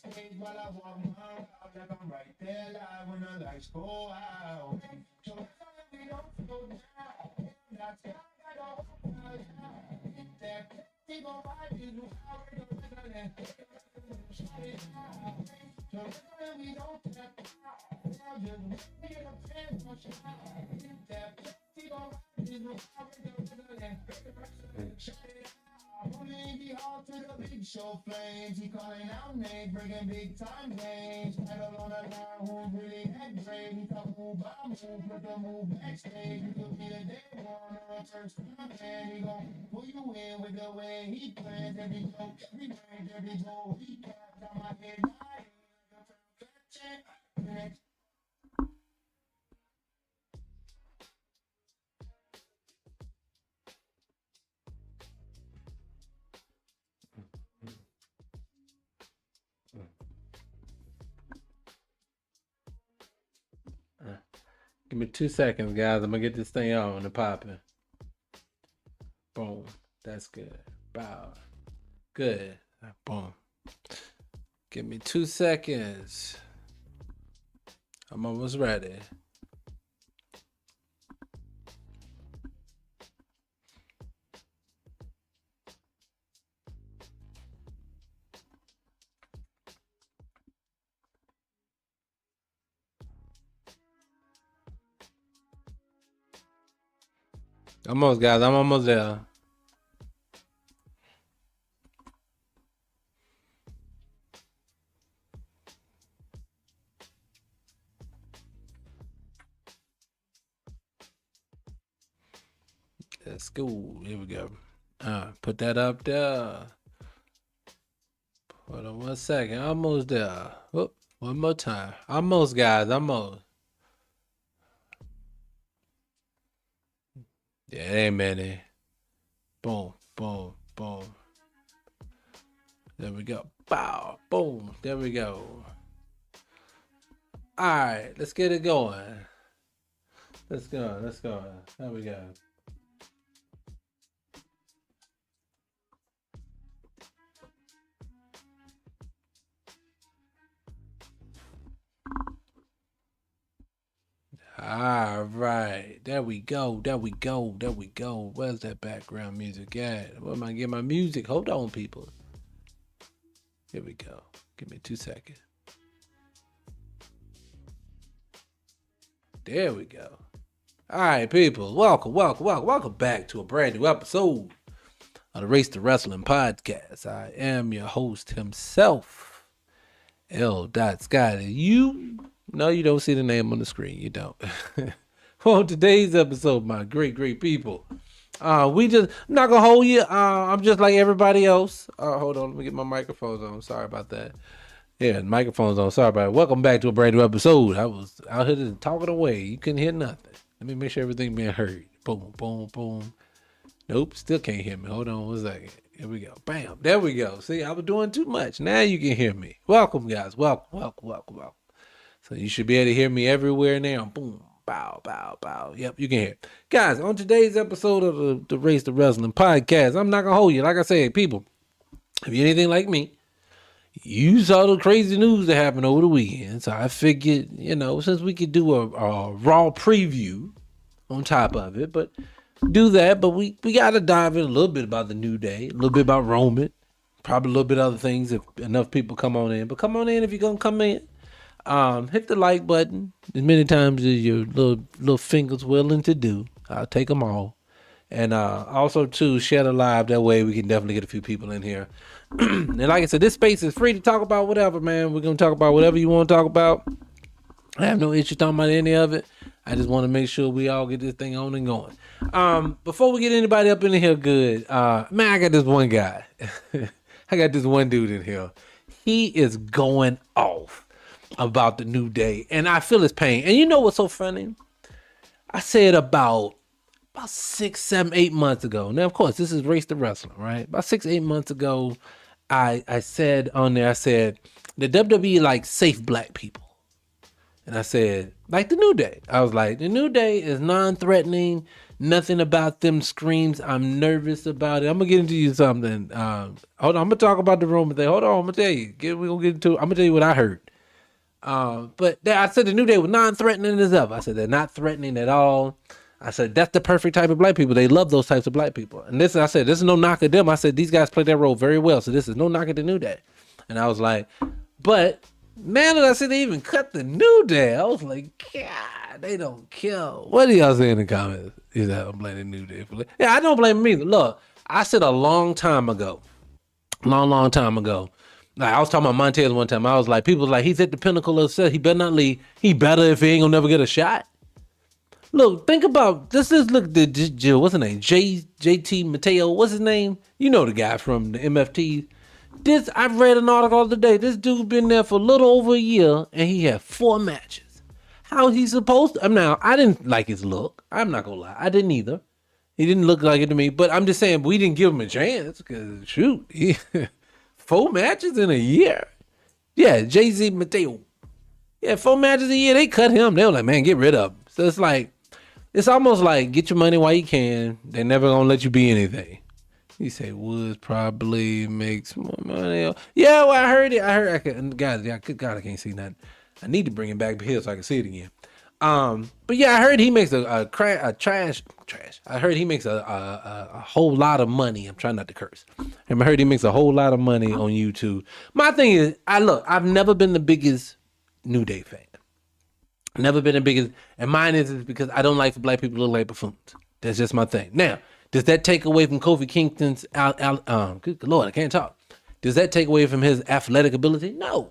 backstage while I walk around, out like I'm right there live when the lights go out. So we don't slow down. That's why I got a whole crowd out. That they gon' ride this wild and shut it down. So we don't tap out. Now just wait till the fans gon' shout. That they gon' ride this wild and shut it down. Only be hard to the big show flames. He calling out names, bringing big time games. Title on the line, who's really that great? He talk move by move, put the move backstage. You could be the day one or a first time fan. He gon' pull you in with the way he plans. Every joke, every range, every goal he caps. On my head, next. Give me 2 seconds, guys. I'm gonna get this thing on and popping. Boom. That's good. Bow. Good. Boom. Give me 2 seconds. I'm almost ready. Almost, guys. I'm almost there. Let's go. Here we go. Put that up there. Hold on 1 second. Almost there. Oh, one more time. Almost, guys. Almost. Yeah, it ain't many. Boom, boom, boom. There we go. Bow, boom. There we go. All right, let's get it going. Let's go. Let's go. There we go. All right, there we go. There we go. There we go. Where's that background music at? Where am I getting my music? Hold on, people. Here we go. Give me 2 seconds. There we go. All right, people. Welcome back to a brand new episode of the Race to Wrestling podcast. I am your host himself, L. Scotty. No, you don't see the name on the screen. You don't. On today's episode, my great people, I'm not gonna hold you. I'm just like everybody else. Hold on, let me get my microphones on. Sorry about that. Yeah, the microphone's on. Sorry about it. Welcome back to a brand new episode. I was out here talking away. You couldn't hear nothing. Let me make sure everything being heard. Boom, boom, boom. Nope, still can't hear me. Hold on 1 second. Here we go. Bam. There we go. See, I was doing too much. Now you can hear me. Welcome, guys. Welcome. So you should be able to hear me everywhere now. Boom, bow, bow, bow. Yep, you can hear it. Guys, on today's episode of the Race to Wrestling podcast, I'm not going to hold you. Like I said, people, if you're anything like me, you saw the crazy news that happened over the weekend. So I figured, since we could do a Raw preview on top of it, but we got to dive in a little bit about the New Day, a little bit about Roman, probably a little bit of other things if enough people come on in. But come on in if you're going to come in. Hit the like button as many times as your little fingers willing to do. I'll take them all. And also, too, share the live. That way we can definitely get a few people in here. And like I said, this space is free to talk about whatever, man. We're going to talk about whatever you want to talk about. I have no issue talking about any of it. I just want to make sure we all get this thing on and going. Before we get anybody up in here good, man, I got this one guy. I got this one dude in here. He is going off about the New Day, and I feel his pain. And you know what's so funny? I said about 6, 7, 8 months ago. Now, of course, this is Race to Wrestling, right? About 6, 8 months ago, I said on there, the WWE like safe black people. And I said, like the New Day. I was like, the New Day is non-threatening. Nothing about them screams. I'm nervous about it. I'm gonna get into you something. Hold on, I'm gonna talk about the Roman thing. Hold on, I'm gonna tell you. We gonna get into. I'm gonna tell you what I heard. But I said the New Day was non-threatening as ever. I said they're not threatening at all. I said that's the perfect type of black people. They love those types of black people. And this, I said, this is no knock at them. I said these guys play that role very well. So this is no knock at the New Day. And I was like, but now that I see they even cut the New Day, I was like, God, they don't kill. What do y'all say in the comments? Is that I'm blaming New Day for? Yeah, I don't blame them either. Look, I said a long time ago. Like I was talking about Montez one time. I was like, people was like, he's at the pinnacle of success. He better not leave. He better if he ain't gonna never get a shot. Look, think about this. Look, what's his name? JT Mateo. What's his name? You know the guy from the MFT. I read an article today. This dude been there for a little over a year, and he had 4 matches. How is he supposed to? Now, I didn't like his look. I'm not gonna lie. I didn't either. He didn't look like it to me. But I'm just saying, we didn't give him a chance because shoot, 4 matches in a year. Yeah, Jay-Z Mateo. Yeah, 4 matches a year. They cut him. They were like, man, get rid of him. So it's like, it's almost like get your money while you can. They never gonna let you be anything. You say Woods probably makes more money. Yeah, well, I heard it. I can't see nothing. I need to bring him back here so I can see it again. But yeah, I heard he makes a trash. I heard he makes a whole lot of money. I'm trying not to curse. I heard he makes a whole lot of money on YouTube. My thing is, I've never been the biggest New Day fan. Never been the biggest, and mine is because I don't like for black people to look like buffoons. That's just my thing. Now, does that take away from Kofi Kingston's good Lord, I can't talk. Does that take away from his athletic ability? No.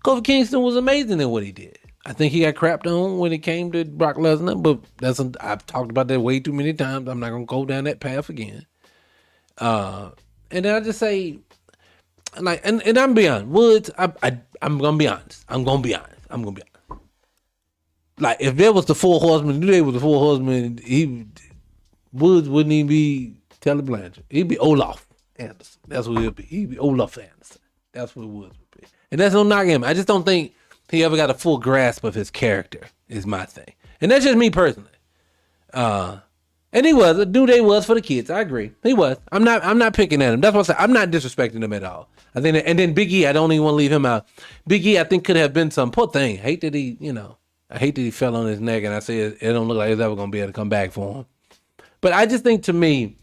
Kofi Kingston was amazing in what he did. I think he got crapped on when it came to Brock Lesnar, but I've talked about that way too many times. I'm not gonna go down that path again. And then I just say, like, and I'm beyond Woods. I'm gonna be honest. Like, if there was the 4 horsemen, New Day was the 4 horsemen, Woods wouldn't even be Telly Blanchard. He'd be Olaf Anderson. That's what he'd be. He'd be Olaf Anderson. That's what Woods would be. And that's no knock him. I just don't think he ever got a full grasp of his character, is my thing. And that's just me personally. And he was. New Day was for the kids. I agree. He was. I'm not picking at him. That's what I say. I'm not disrespecting him at all. I think and then Big E, I don't even want to leave him out. Big E, I think, could have been some poor thing. I hate that he fell on his neck, and I say it don't look like he's ever going to be able to come back for him. But I just think, to me,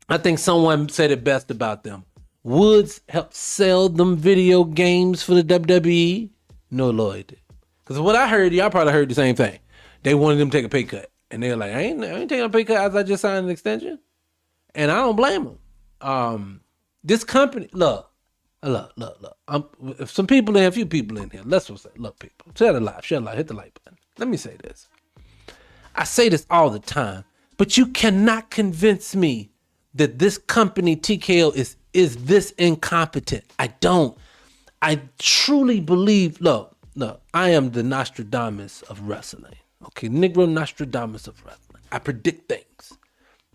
I think someone said it best about them. Woods helped sell them video games for the WWE. No, Lord. Because what I heard, y'all probably heard the same thing. They wanted them to take a pay cut. And they're like, I ain't taking a pay cut as I just signed an extension. And I don't blame them. This company, look. If some people in here, a few people in here, let's just say, look, people, share the live, hit the like button. Let me say this. I say this all the time, but you cannot convince me that this company, TKO, is this incompetent. I don't. I truly believe, look, I am the Nostradamus of wrestling. Okay, Negro Nostradamus of wrestling. I predict things.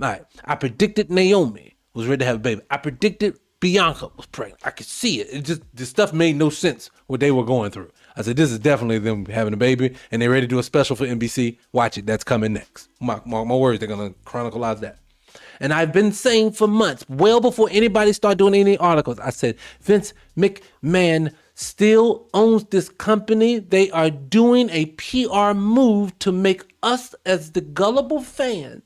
All right, I predicted Naomi was ready to have a baby. I predicted Bianca was pregnant. I could see it. It just, the stuff made no sense what they were going through. I said, this is definitely them having a baby, and they're ready to do a special for NBC. Watch it. That's coming next. Mark my words. They're going to chronicleize that. And I've been saying for months, well before anybody started doing any articles, I said, Vince McMahon still owns this company. They are doing a PR move to make us, as the gullible fan,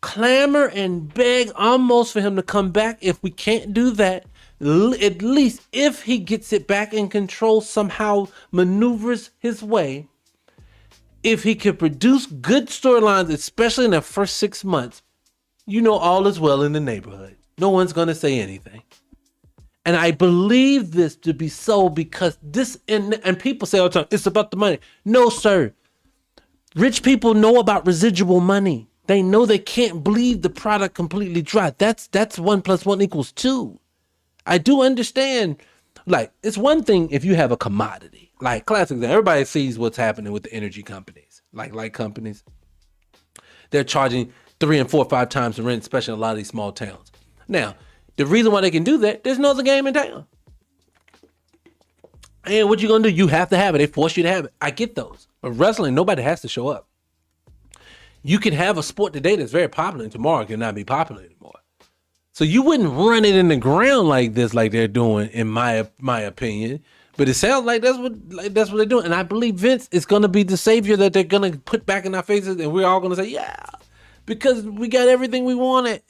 clamor and beg almost for him to come back. If we can't do that, at least if he gets it back in control, somehow maneuvers his way, if he could produce good storylines, especially in the first 6 months, all is well in the neighborhood. No one's going to say anything. And I believe this to be so because this, and people say all the time, it's about the money. No, sir. Rich people know about residual money. They know they can't bleed the product completely dry. That's 1 + 1 = 2. I do understand. Like, it's one thing if you have a commodity. Like, classic example, everybody sees what's happening with the energy companies. Like companies. They're charging 3 and 4 or 5 times the rent, especially in a lot of these small towns. Now, the reason why they can do that, there's no other game in town. And what you gonna do? You have to have it. They force you to have it. I get those. But wrestling, nobody has to show up. You can have a sport today that's very popular and tomorrow cannot be popular anymore. So you wouldn't run it in the ground like this, like they're doing, in my opinion. But it sounds like that's what they're doing. And I believe Vince is going to be the savior that they're going to put back in our faces, and we're all going to say, yeah, because we got everything we wanted.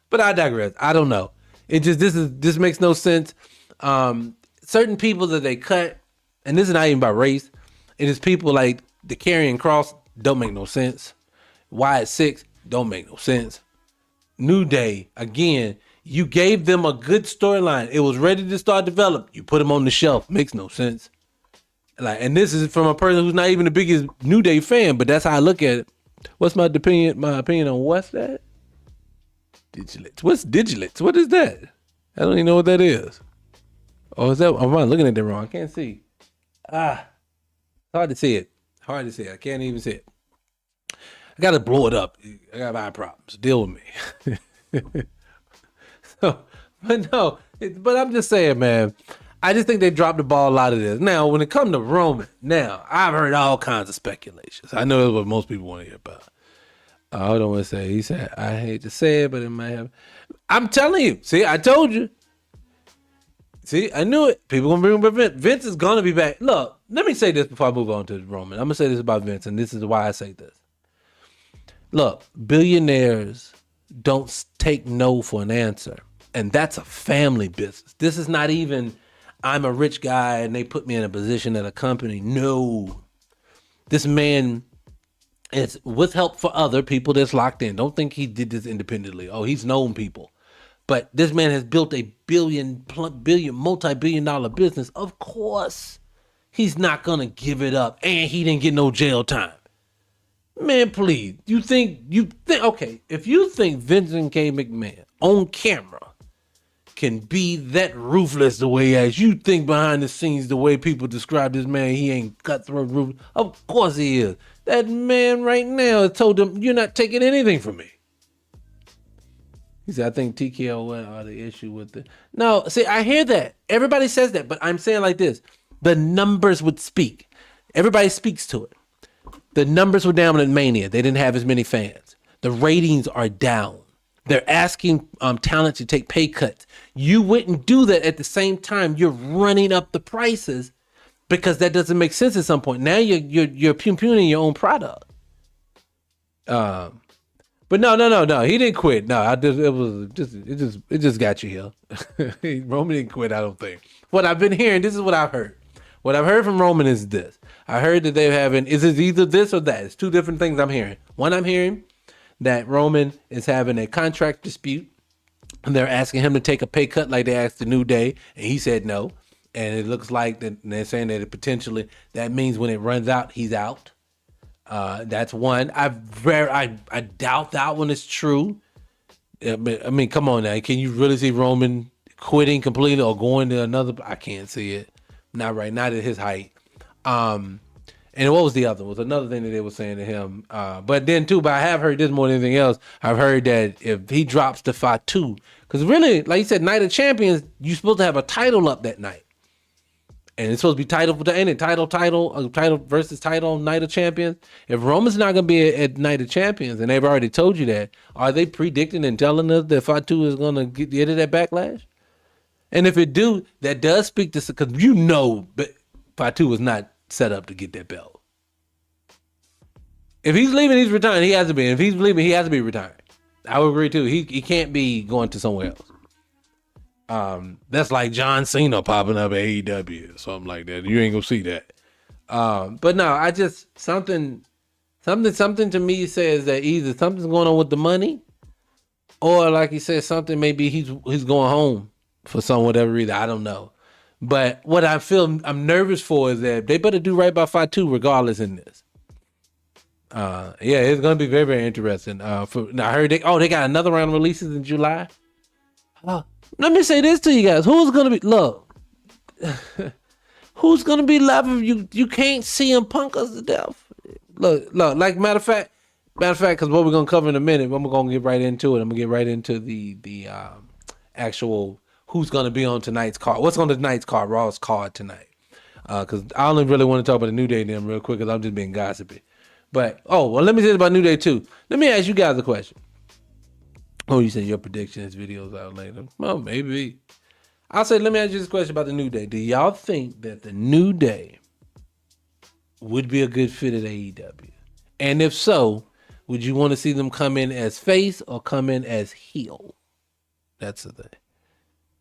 But I digress. I don't know. This makes no sense. Certain people that they cut, and this is not even about race. It is people like the Karrion Kross, don't make no sense. Wyatt Six, don't make no sense. New Day, again, you gave them a good storyline. It was ready to start develop. You put them on the shelf. Makes no sense. And this is from a person who's not even the biggest New Day fan, but that's how I look at it. What's my opinion on what's that? Digilets. What's Digilets? What is that? I don't even know what that is. Oh, is that? Am I looking at it wrong? I can't see. It's hard to see it. I can't even see it. I gotta blow it up. I got eye problems. Deal with me. But I'm just saying, man. I just think they dropped the ball a lot of this. Now, when it comes to Roman, I've heard all kinds of speculations. I know that's what most people want to hear about. I don't want to say. He said, I hate to say it, but it might have. I'm telling you. See, I told you. See, I knew it. People gonna bring up Vince. Vince is gonna be back. Look, let me say this before I move on to Roman. I'm gonna say this about Vince, and this is why I say this. Look, billionaires don't take no for an answer, and that's a family business. This is not even, I'm a rich guy and they put me in a position at a company. No, this man is with help for other people that's locked in. Don't think he did this independently. Oh, he's known people. But this man has built a multi-billion dollar business. Of course, he's not going to give it up. And he didn't get no jail time. Man, please. Okay, if you think Vincent K. McMahon on camera can be that ruthless the way as you think behind the scenes, the way people describe this man, he ain't cutthroat ruthless. Of course he is. That man right now has told him, you're not taking anything from me. He said, I think TKO are the issue with it. No, see, I hear that. Everybody says that, but I'm saying like this. The numbers would speak. Everybody speaks to it. The numbers were down in Mania. They didn't have as many fans. The ratings are down. They're asking talent to take pay cuts. You wouldn't do that at the same time. You're running up the prices because that doesn't make sense at some point. Now you're pugning your own product. But no. He didn't quit. No, it just got you here. Roman didn't quit, I don't think. What I've been hearing, this is what I've heard. What I've heard from Roman is this. I heard that they're having, is it either this or that? It's two different things I'm hearing. One, I'm hearing that Roman is having a contract dispute and they're asking him to take a pay cut like they asked the New Day, and he said no. And it looks like that they're saying that that means when it runs out, he's out. That's one. I doubt that one is true. I mean, come on now. Can you really see Roman quitting completely or going to another? I can't see it. Not right. Not at his height. And what was the other? Was another thing that they were saying to him. But I have heard this more than anything else. I've heard that if he drops to Fatu, because really, like you said, Night of Champions, you're supposed to have a title up that night. And it's supposed to be title versus title Night of Champions. If Roman's not going to be at Night of Champions, and they've already told you that, are they predicting and telling us that Fatu is going to get it at Backlash? And if it do, that does speak to, because Fatu was not set up to get that belt. If he's leaving, he's retiring. He has to be. If he's leaving, he has to be retiring. I would agree too. He can't be going to somewhere else. That's like John Cena popping up at AEW or something like that. You ain't gonna see that. But no, I just something to me says that either something's going on with the money, or like he said, something maybe he's going home for some whatever reason. I don't know. But what I feel I'm nervous for is that they better do right by Fatu regardless in this. It's gonna be very, very interesting. I heard they got another round of releases in July. Let me say this to you guys. Who's gonna be live? You can't CM Punk us to death. Look, like matter of fact, because what we're gonna cover in a minute, I'm gonna get right into it. I'm gonna get right into the actual who's gonna be on tonight's card. What's on tonight's card? Raw's card tonight. Because I only really want to talk about the New Day then real quick, because I'm just being gossipy. But let me say about New Day too. Let me ask you guys a question. Oh, you said your prediction is videos out later. Well, maybe. I'll say, let me ask you this question about the New Day. Do y'all think that the New Day would be a good fit at AEW? And if so, would you want to see them come in as face or come in as heel? That's the thing.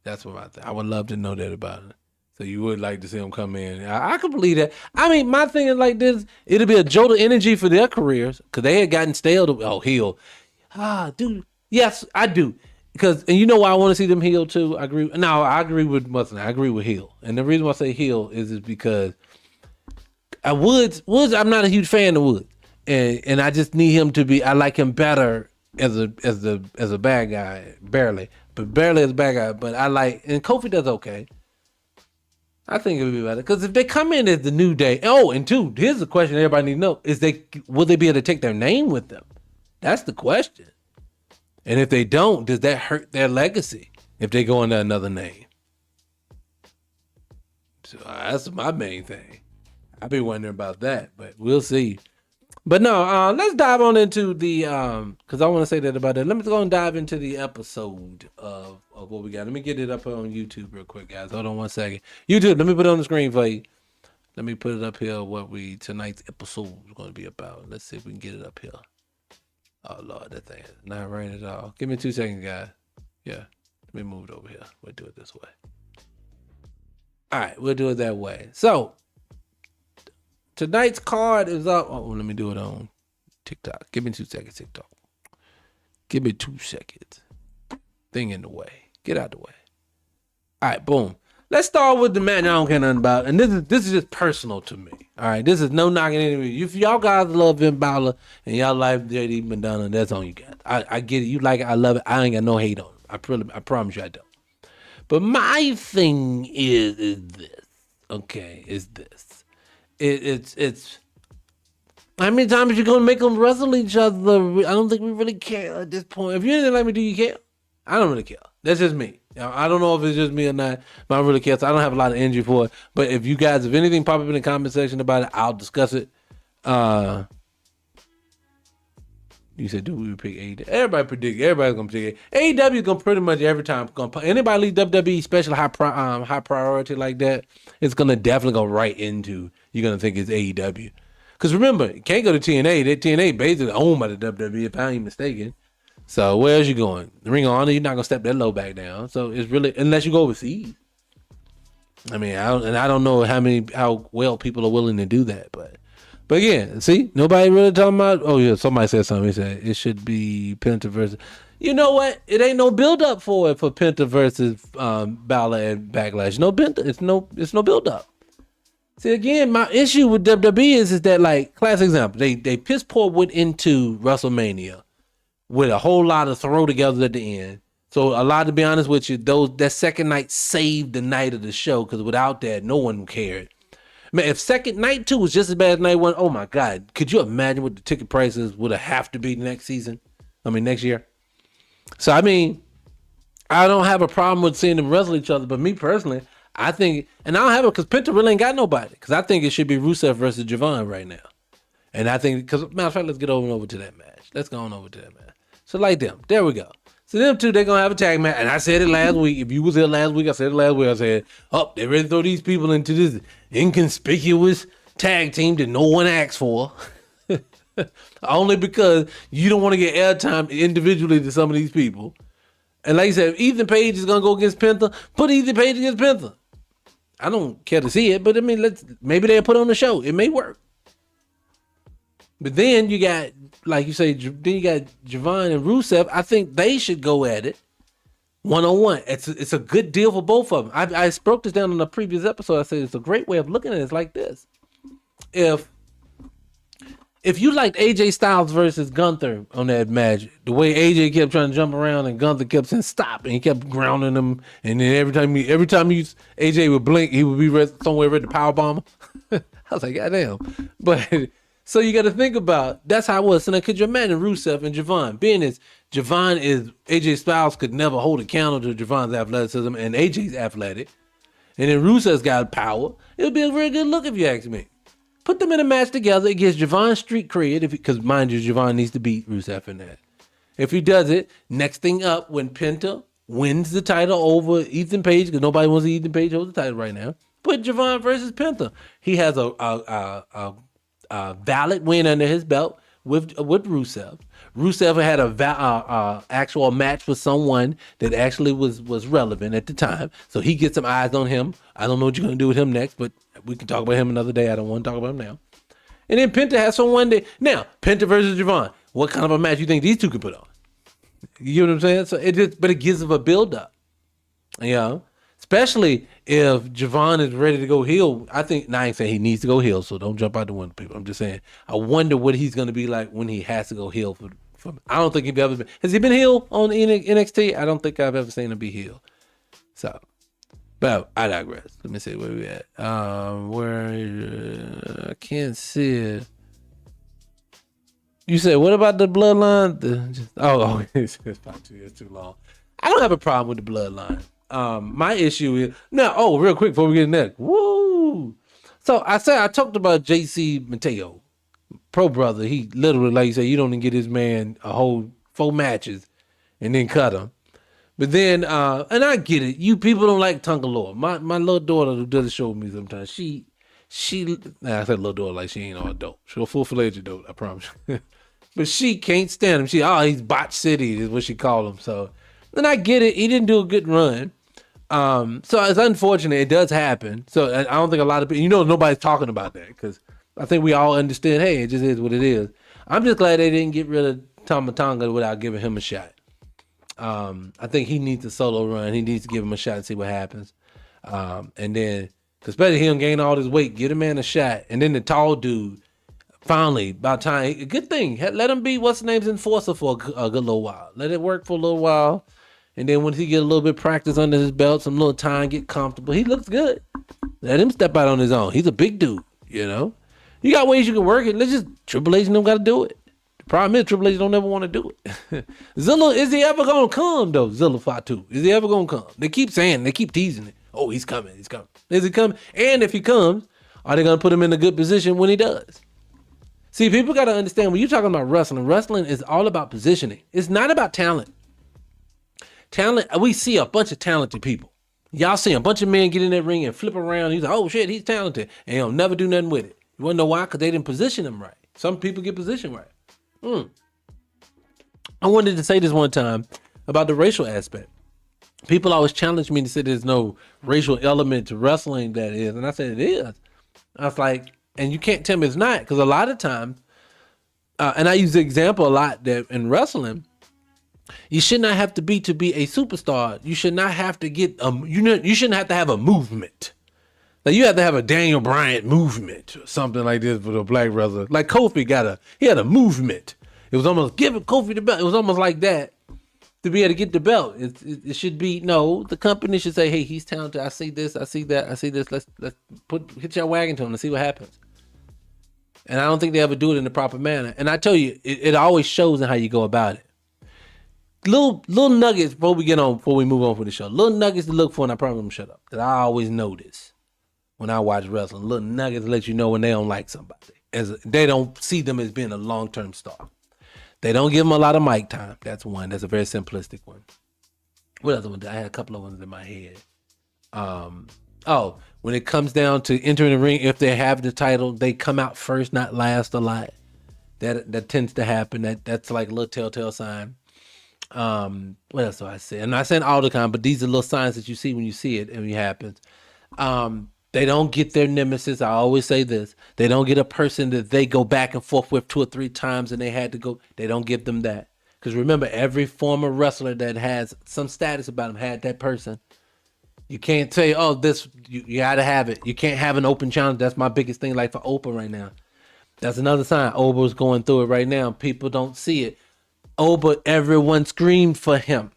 That's what I think. I would love to know that about it. So you would like to see them come in. I can believe that. I mean, my thing is like this. It'll be a jolt of energy for their careers because they had gotten stale to, heel. Dude. Yes, I do. And you know why I want to see them heel too? I agree. No, I agree with Muslim. I agree with heel. And the reason why I say heel is because Woods, I'm not a huge fan of Woods. And I just need him to be, I like him better as a bad guy, barely as a bad guy. But and Kofi does okay. I think it would be better. Because if they come in as the New Day, and two, here's the question everybody need to know, is will they be able to take their name with them? That's the question. And if they don't, does that hurt their legacy if they go under another name? So that's my main thing. I've been wondering about that, but we'll see. But no, let's dive on into the, because I want to say that about that. Let me go and dive into the episode of what we got. Let me get it up on YouTube real quick, guys. Hold on 1 second. YouTube, let me put it on the screen for you. Let me put it up here, what tonight's episode is going to be about. Let's see if we can get it up here. Oh, Lord, that thing is not right at all. Give me 2 seconds, guys. Yeah, let me move it over here. We'll do it this way. All right, we'll do it that way. So, tonight's card is up. Let me do it on TikTok. Give me 2 seconds, TikTok. Give me 2 seconds. Thing in the way. Get out the way. All right, boom. Let's start with the match I don't care nothing about. And this is just personal to me. All right, this is no knocking anybody. If y'all guys love Finn Balor and y'all like JD Madonna, that's on you guys. I get it. You like it. I love it. I ain't got no hate on it. I promise you I don't. But my thing is this. Okay, is this. It's how many times you gonna make them wrestle each other? I don't think we really care at this point. If you didn't like me, do you care? I don't really care. That's just me. I don't know if it's just me or not, but I really care. So I don't have a lot of energy for it. But if you guys, if anything pop up in the comment section about it, I'll discuss it. You said, do we pick AEW? Everybody's gonna pick it. AEW is gonna pretty much every time anybody leave WWE special high priority like that, it's gonna definitely go right into, you're gonna think it's AEW. Because remember, you can't go to TNA. That TNA basically owned by the WWE, if I ain't mistaken. So where else you going? The Ring of Honor, you're not gonna step that low back down. So it's really, unless you go overseas. I mean, I don't know how well people are willing to do that, but yeah, see, nobody really talking about. Oh yeah, somebody said something. He said it should be Penta versus. You know what? It ain't no build up for it for Penta versus Balor and Backlash. No Penta. It's no build up. See, again, my issue with WWE is that, like, class example, they piss poor went into WrestleMania with a whole lot of throw together at the end. So a lot, to be honest with you, that second night saved the night of the show, because without that, no one cared. Man, if second night 2 was just as bad as night 1, oh my God, could you imagine what the ticket prices would have to be next year? So, I mean, I don't have a problem with seeing them wrestle each other, but me personally, I think, and I don't have it because Penta really ain't got nobody, because I think it should be Rusev versus Javon right now. And I think, because, matter of fact, let's get over to that match. Let's go on over to that match. So like them, there we go. So them two, they're going to have a tag match. And I said it last week. If you was here last week, I said it last week. I said, they're ready to throw these people into this inconspicuous tag team that no one asked for. Only because you don't want to get airtime individually to some of these people. And like I said, if Ethan Page is going to go against Penta, put Ethan Page against Penta. I don't care to see it, but I mean, maybe they'll put on the show. It may work. But then you got, like you say, then you got Javon and Rusev. I think they should go at it one-on-one. It's a good deal for both of them. I broke this down in a previous episode. I said it's a great way of looking at it. It's like this. If you liked AJ Styles versus Gunther on that match, the way AJ kept trying to jump around and Gunther kept saying stop, and he kept grounding him, and then every time AJ would blink, he would be somewhere ready to powerbomb him. I was like, goddamn. But so you got to think about, that's how it was. So now could you imagine Rusev and Javon? Being as Javon is, AJ Styles could never hold a candle to Javon's athleticism, and AJ's athletic, and then Rusev's got power. It would be a very good look if you ask me. Put them in a match together. It gives Javon street cred, because mind you, Javon needs to beat Rusev in that. If he does it, next thing up, when Penta wins the title over Ethan Page, because nobody wants to Ethan Page hold the title right now, put Javon versus Penta. He has a valid win under his belt with Rusev. Rusev had a actual match with someone that actually was relevant at the time, so he gets some eyes on him. I don't know what you're going to do with him next, but we can talk about him another day. I don't want to talk about him now. And then Penta has someone that, now, Penta versus Javon. What kind of a match you think these two could put on? You know what I'm saying? So it gives them a build up, you know, especially if Javon is ready to go heel. I ain't saying he needs to go heel, so don't jump out the window, people. I'm just saying, I wonder what he's going to be like when he has to go heel for I don't think he's ever been. Has he been heel on NXT? I don't think I've ever seen him be heel. So, but I digress. Let me see where we at. I can't see it. You said, what about the bloodline? It's about 2 years too long. I don't have a problem with the bloodline. My issue is real quick before we get in there. Woo! So I talked about JC Mateo, Pro Brother. He literally, like you said, you don't even get his man a whole 4 matches and then cut him. But then, and I get it. You people don't like Tonka Lore. My little daughter who does the show with me sometimes, I said little daughter like she ain't all adult. She's a full-fledged adult, I promise. But she can't stand him. He's Botch City is what she called him. So then I get it. He didn't do a good run. So it's unfortunate. It does happen. So I don't think a lot of people, nobody's talking about that because I think we all understand, hey, it just is what it is. I'm just glad they didn't get rid of Tama Tonga without giving him a shot. I think he needs a solo run. He needs to give him a shot and see what happens. And then, especially him gain all this weight, get a man a shot. And then the tall dude, finally, about time, good thing, let him be what's the name's enforcer for a good little while. Let it work for a little while. And then once he get a little bit of practice under his belt, some little time, get comfortable, he looks good. Let him step out on his own. He's a big dude, You got ways you can work it. Triple H don't got to do it. The problem is Triple H don't ever want to do it. Zilla, is he ever going to come, though? Zilla Fatu. Is he ever going to come? They keep teasing it. Oh, he's coming. Is he coming? And if he comes, are they going to put him in a good position when he does? See, people got to understand, when you're talking about wrestling is all about positioning. It's not about talent. We see a bunch of talented people. Y'all see a bunch of men get in that ring and flip around. He's like, oh shit, he's talented. And he'll never do nothing with it. You want to know why? Because they didn't position him right. Some people get positioned right. I wanted to say this one time about the racial aspect. People always challenge me to say there's no racial element to wrestling that is. And I said, it is. I was like, and you can't tell me it's not. Because a lot of times, and I use the example a lot that in wrestling, you should not have to be a superstar. You should not have to get you shouldn't have to have a movement. Like you have to have a Daniel Bryan movement or something like this for the black wrestler. Like Kofi he had a movement. It was almost giving Kofi the belt. It was almost like that to be able to get the belt. It should be the company should say, hey, he's talented. I see this, I see that, I see this. Let's hit your wagon to him and see what happens. And I don't think they ever do it in the proper manner. And I tell you, it always shows in how you go about it. Little nuggets before we move on for the show. Little nuggets to look for, and I promise I'm shut up. Because I always notice when I watch wrestling, little nuggets let you know when they don't like somebody. They don't see them as being a long-term star. They don't give them a lot of mic time. That's one. That's a very simplistic one. What other one? I had a couple of ones in my head. When it comes down to entering the ring, if they have the title, they come out first, not last a lot. That tends to happen. That's like a little telltale sign. What else do I say? I'm not saying all the time, but these are little signs that you see when you see it and it happens. They don't get their nemesis. I always say this. They don't get a person that they go back and forth with 2 or 3 times and they had to go. They don't give them that. Because remember, every former wrestler that has some status about him had that person. You can't say, you got to have it. You can't have an open challenge. That's my biggest thing, like for Oprah right now. That's another sign. Oprah's going through it right now. People don't see it. But everyone screamed for him.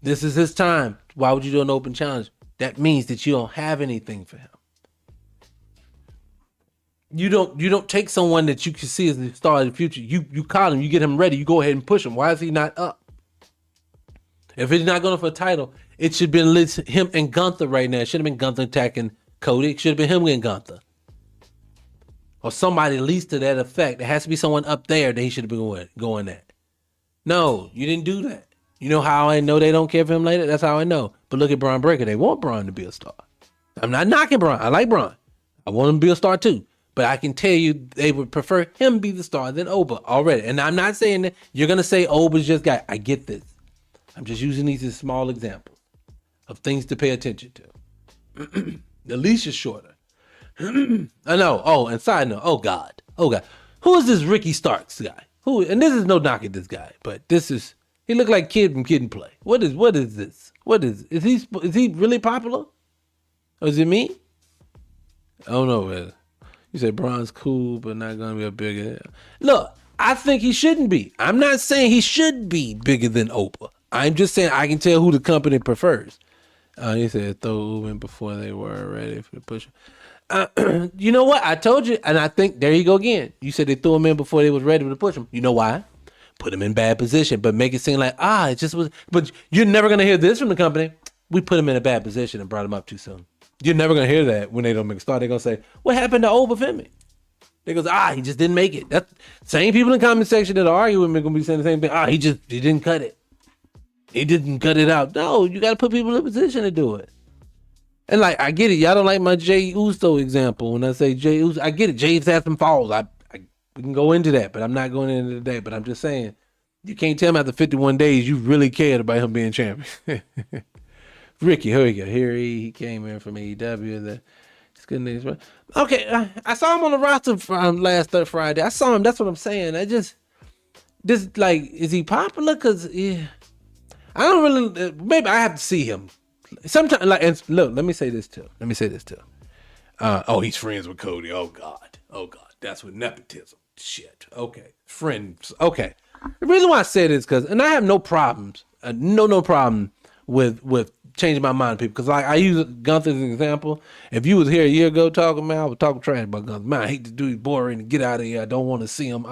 This is his time. Why would you do an open challenge? That means that you don't have anything for him. You don't take someone that you can see as the star of the future. You call him, you get him ready, you go ahead and push him. Why is he not up? If he's not going for a title, it should have been him and Gunther right now. It should have been Gunther attacking Cody. It should have been him and Gunther. or somebody at least to that effect. There has to be someone up there that he should have been going at. No, you didn't do that. You know how I know they don't care for him later? That's how I know. But look at Braun Breaker. They want Braun to be a star. I'm not knocking Braun. I like Braun. I want him to be a star too. But I can tell you they would prefer him be the star than Oba already. And I'm not saying that you're going to say Oba's just guy. I get this. I'm just using these as small examples of things to pay attention to. The leash is shorter. I know. Oh, and side note. Oh, God. Who is this Ricky Starks guy? Who? And this is no knock at this guy, but this is, he looked like Kid from Kid and Play. What is this? Is he really popular? Or is it me? I don't know, man. You say Braun's cool, but not going to be a bigger. Look, I think he shouldn't be. I'm not saying he should be bigger than Oprah. I'm just saying I can tell who the company prefers. He said throw in before they were ready for the push. You know what? I told you, and I think there you go again. You said they threw him in before they was ready to push him. You know why? Put him in bad position, but make it seem like, it just was. But you're never going to hear this from the company. We put him in a bad position and brought him up too soon. You're never going to hear that when they don't make a start. They're going to say, what happened to Obafemi? They goes, he just didn't make it. That's same people in the comment section that argue with me going to be saying the same thing. He didn't cut it. He didn't cut it out. No, you got to put people in a position to do it. And like, I get it. Y'all don't like my Jey Uso example. When I say Jey Uso, I get it. Jey's had some falls. We can go into that, but I'm not going into today. But I'm just saying, you can't tell me after 51 days you really cared about him being champion. Ricky, here we go. Here he came in from AEW. It's good news. Okay, I saw him on the roster last Friday. I saw him. That's what I'm saying. Is he popular? Because I don't really. Maybe I have to see him. Sometimes, and look, let me say this too. He's friends with Cody. Oh God, that's what nepotism. Shit. Okay, friends. Okay. The reason why I say this because, and I have no problems, no problem with changing my mind, people. Because I use Gunther as an example. If you was here a year ago talking, man, I was talking trash about Gunther. Man, I hate to do. He's boring. Get out of here. I don't want to see him.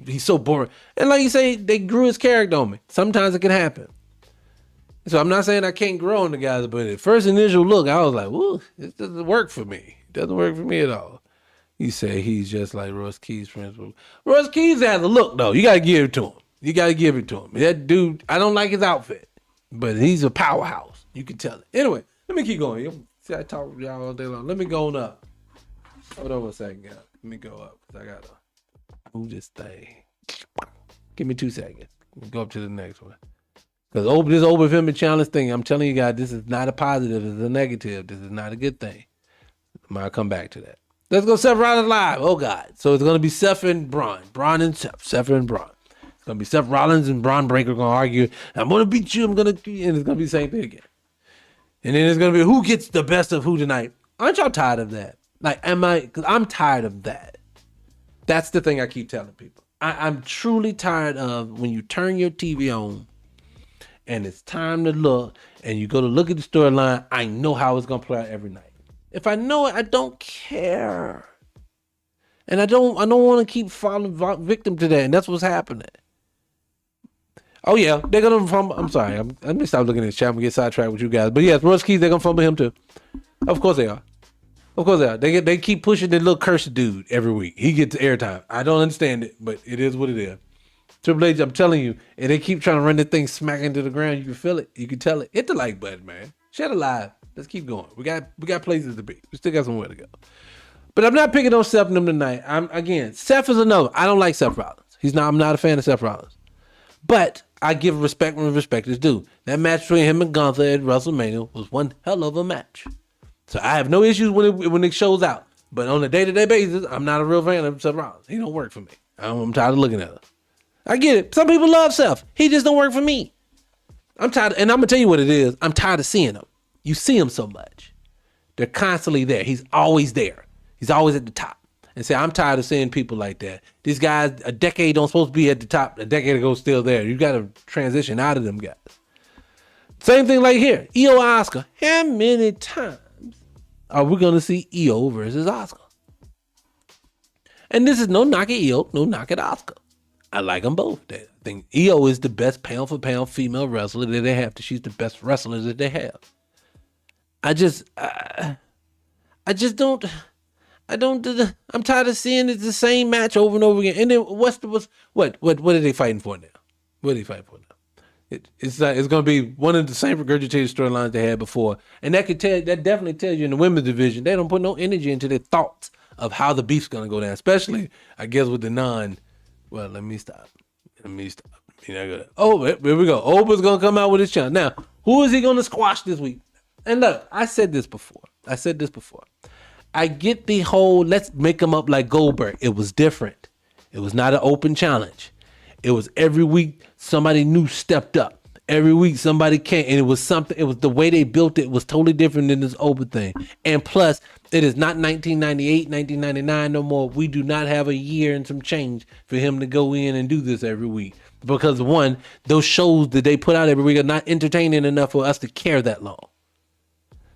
He's so boring. And like you say, they grew his character on me. Sometimes it can happen. So I'm not saying I can't grow on the guys, but at first initial look, I was like, whoa, this doesn't work for me. It doesn't work for me at all. You say he's just like Russ Keys' friends. Russ Keys has a look, though. You got to give it to him. That dude, I don't like his outfit, but he's a powerhouse. You can tell it. Anyway, let me keep going. See, I talk with y'all all day long. Let me go on up. Hold on a second, guys. Let me go up because I got to move this thing. Give me 2 seconds. Go up to the next one. Because this Obafemi challenge thing, I'm telling you guys, this is not a positive. It's a negative. This is not a good thing. I'll come back to that. Let's go Seth Rollins live. Oh, God. So it's going to be Seth and Braun. Braun and Seth. Seth and Braun. It's going to be Seth Rollins and Braun Breaker going to argue. I'm going to beat you. And it's going to be the same thing again. And then it's going to be who gets the best of who tonight. Aren't y'all tired of that? Because I'm tired of that. That's the thing I keep telling people. I'm truly tired of when you turn your TV on and it's time to look, and you go to look at the storyline, I know how it's going to play out every night. If I know it, I don't care. And I don't want to keep falling victim to that, and that's what's happening. Oh, yeah, they're going to fumble. I'm sorry. I'm going to stop looking at this chat and get sidetracked with you guys. But, yes, Russ Keys, they're going to fumble him, too. Of course they are. They keep pushing the little cursed dude every week. He gets airtime. I don't understand it, but it is what it is. Triple H, I'm telling you, and they keep trying to run that thing smack into the ground. You can feel it. You can tell it. Hit the like button, man. Share the live. Let's keep going. We got places to be. We still got somewhere to go. But I'm not picking on Seth and them tonight. Seth is another. I don't like Seth Rollins. I'm not a fan of Seth Rollins. But I give respect when respect is due. That match between him and Gunther at WrestleMania was one hell of a match. So I have no issues when it shows out. But on a day-to-day basis, I'm not a real fan of Seth Rollins. He don't work for me. I'm tired of looking at him. I get it. Some people love Seth. He just don't work for me. I'm tired, and I'm going to tell you what it is. I'm tired of seeing him. You see him so much. They're constantly there. He's always there. He's always at the top. And say, I'm tired of seeing people like that. These guys, a decade don't supposed to be at the top. A decade ago, still there. You got to transition out of them guys. Same thing like here. Io Asuka. How many times are we going to see Io versus Asuka? And this is no knock at Io, no knock at Asuka. I like them both. I think Io is the best pound for pound female wrestler that they have. She's the best wrestler that they have. I just don't. I don't. I'm tired of seeing it the same match over and over again. And then what are they fighting for now? What are they fighting for now? It's going to be one of the same regurgitated storylines they had before, and that definitely tells you in the women's division they don't put no energy into their thoughts of how the beef's going to go down. Especially, I guess, with the non. Well, let me stop. Oh, here we go. Oba's going to come out with his challenge. Now, who is he going to squash this week? And look, I said this before. I get the whole let's make him up like Goldberg. It was different. It was not an open challenge. It was every week somebody new stepped up. Every week somebody came, and it was the way they built it was totally different than this open thing. And plus, it is not 1998, 1999 no more. We do not have a year and some change for him to go in and do this every week. Because one, those shows that they put out every week are not entertaining enough for us to care that long.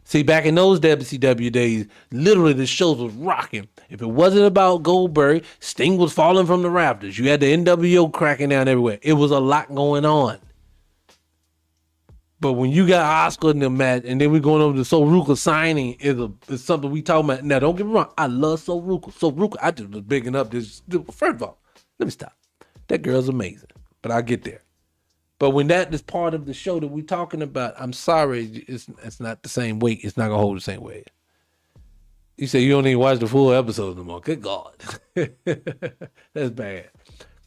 See, back in those WCW days, literally the shows was rocking. If it wasn't about Goldberg, Sting was falling from the rafters. You had the NWO cracking down everywhere. It was a lot going on. But when you got Oscar in the match, and then we're going over to Sol Ruka signing is something we talking about. Now, don't get me wrong. I love Sol Ruka. Sol Ruka, I just was bigging up this. First of all, let me stop. That girl's amazing. But I'll get there. But when that is part of the show that we're talking about, I'm sorry, it's not the same weight. It's not going to hold the same weight. You say you don't even watch the full episodes no more. Good God. That's bad.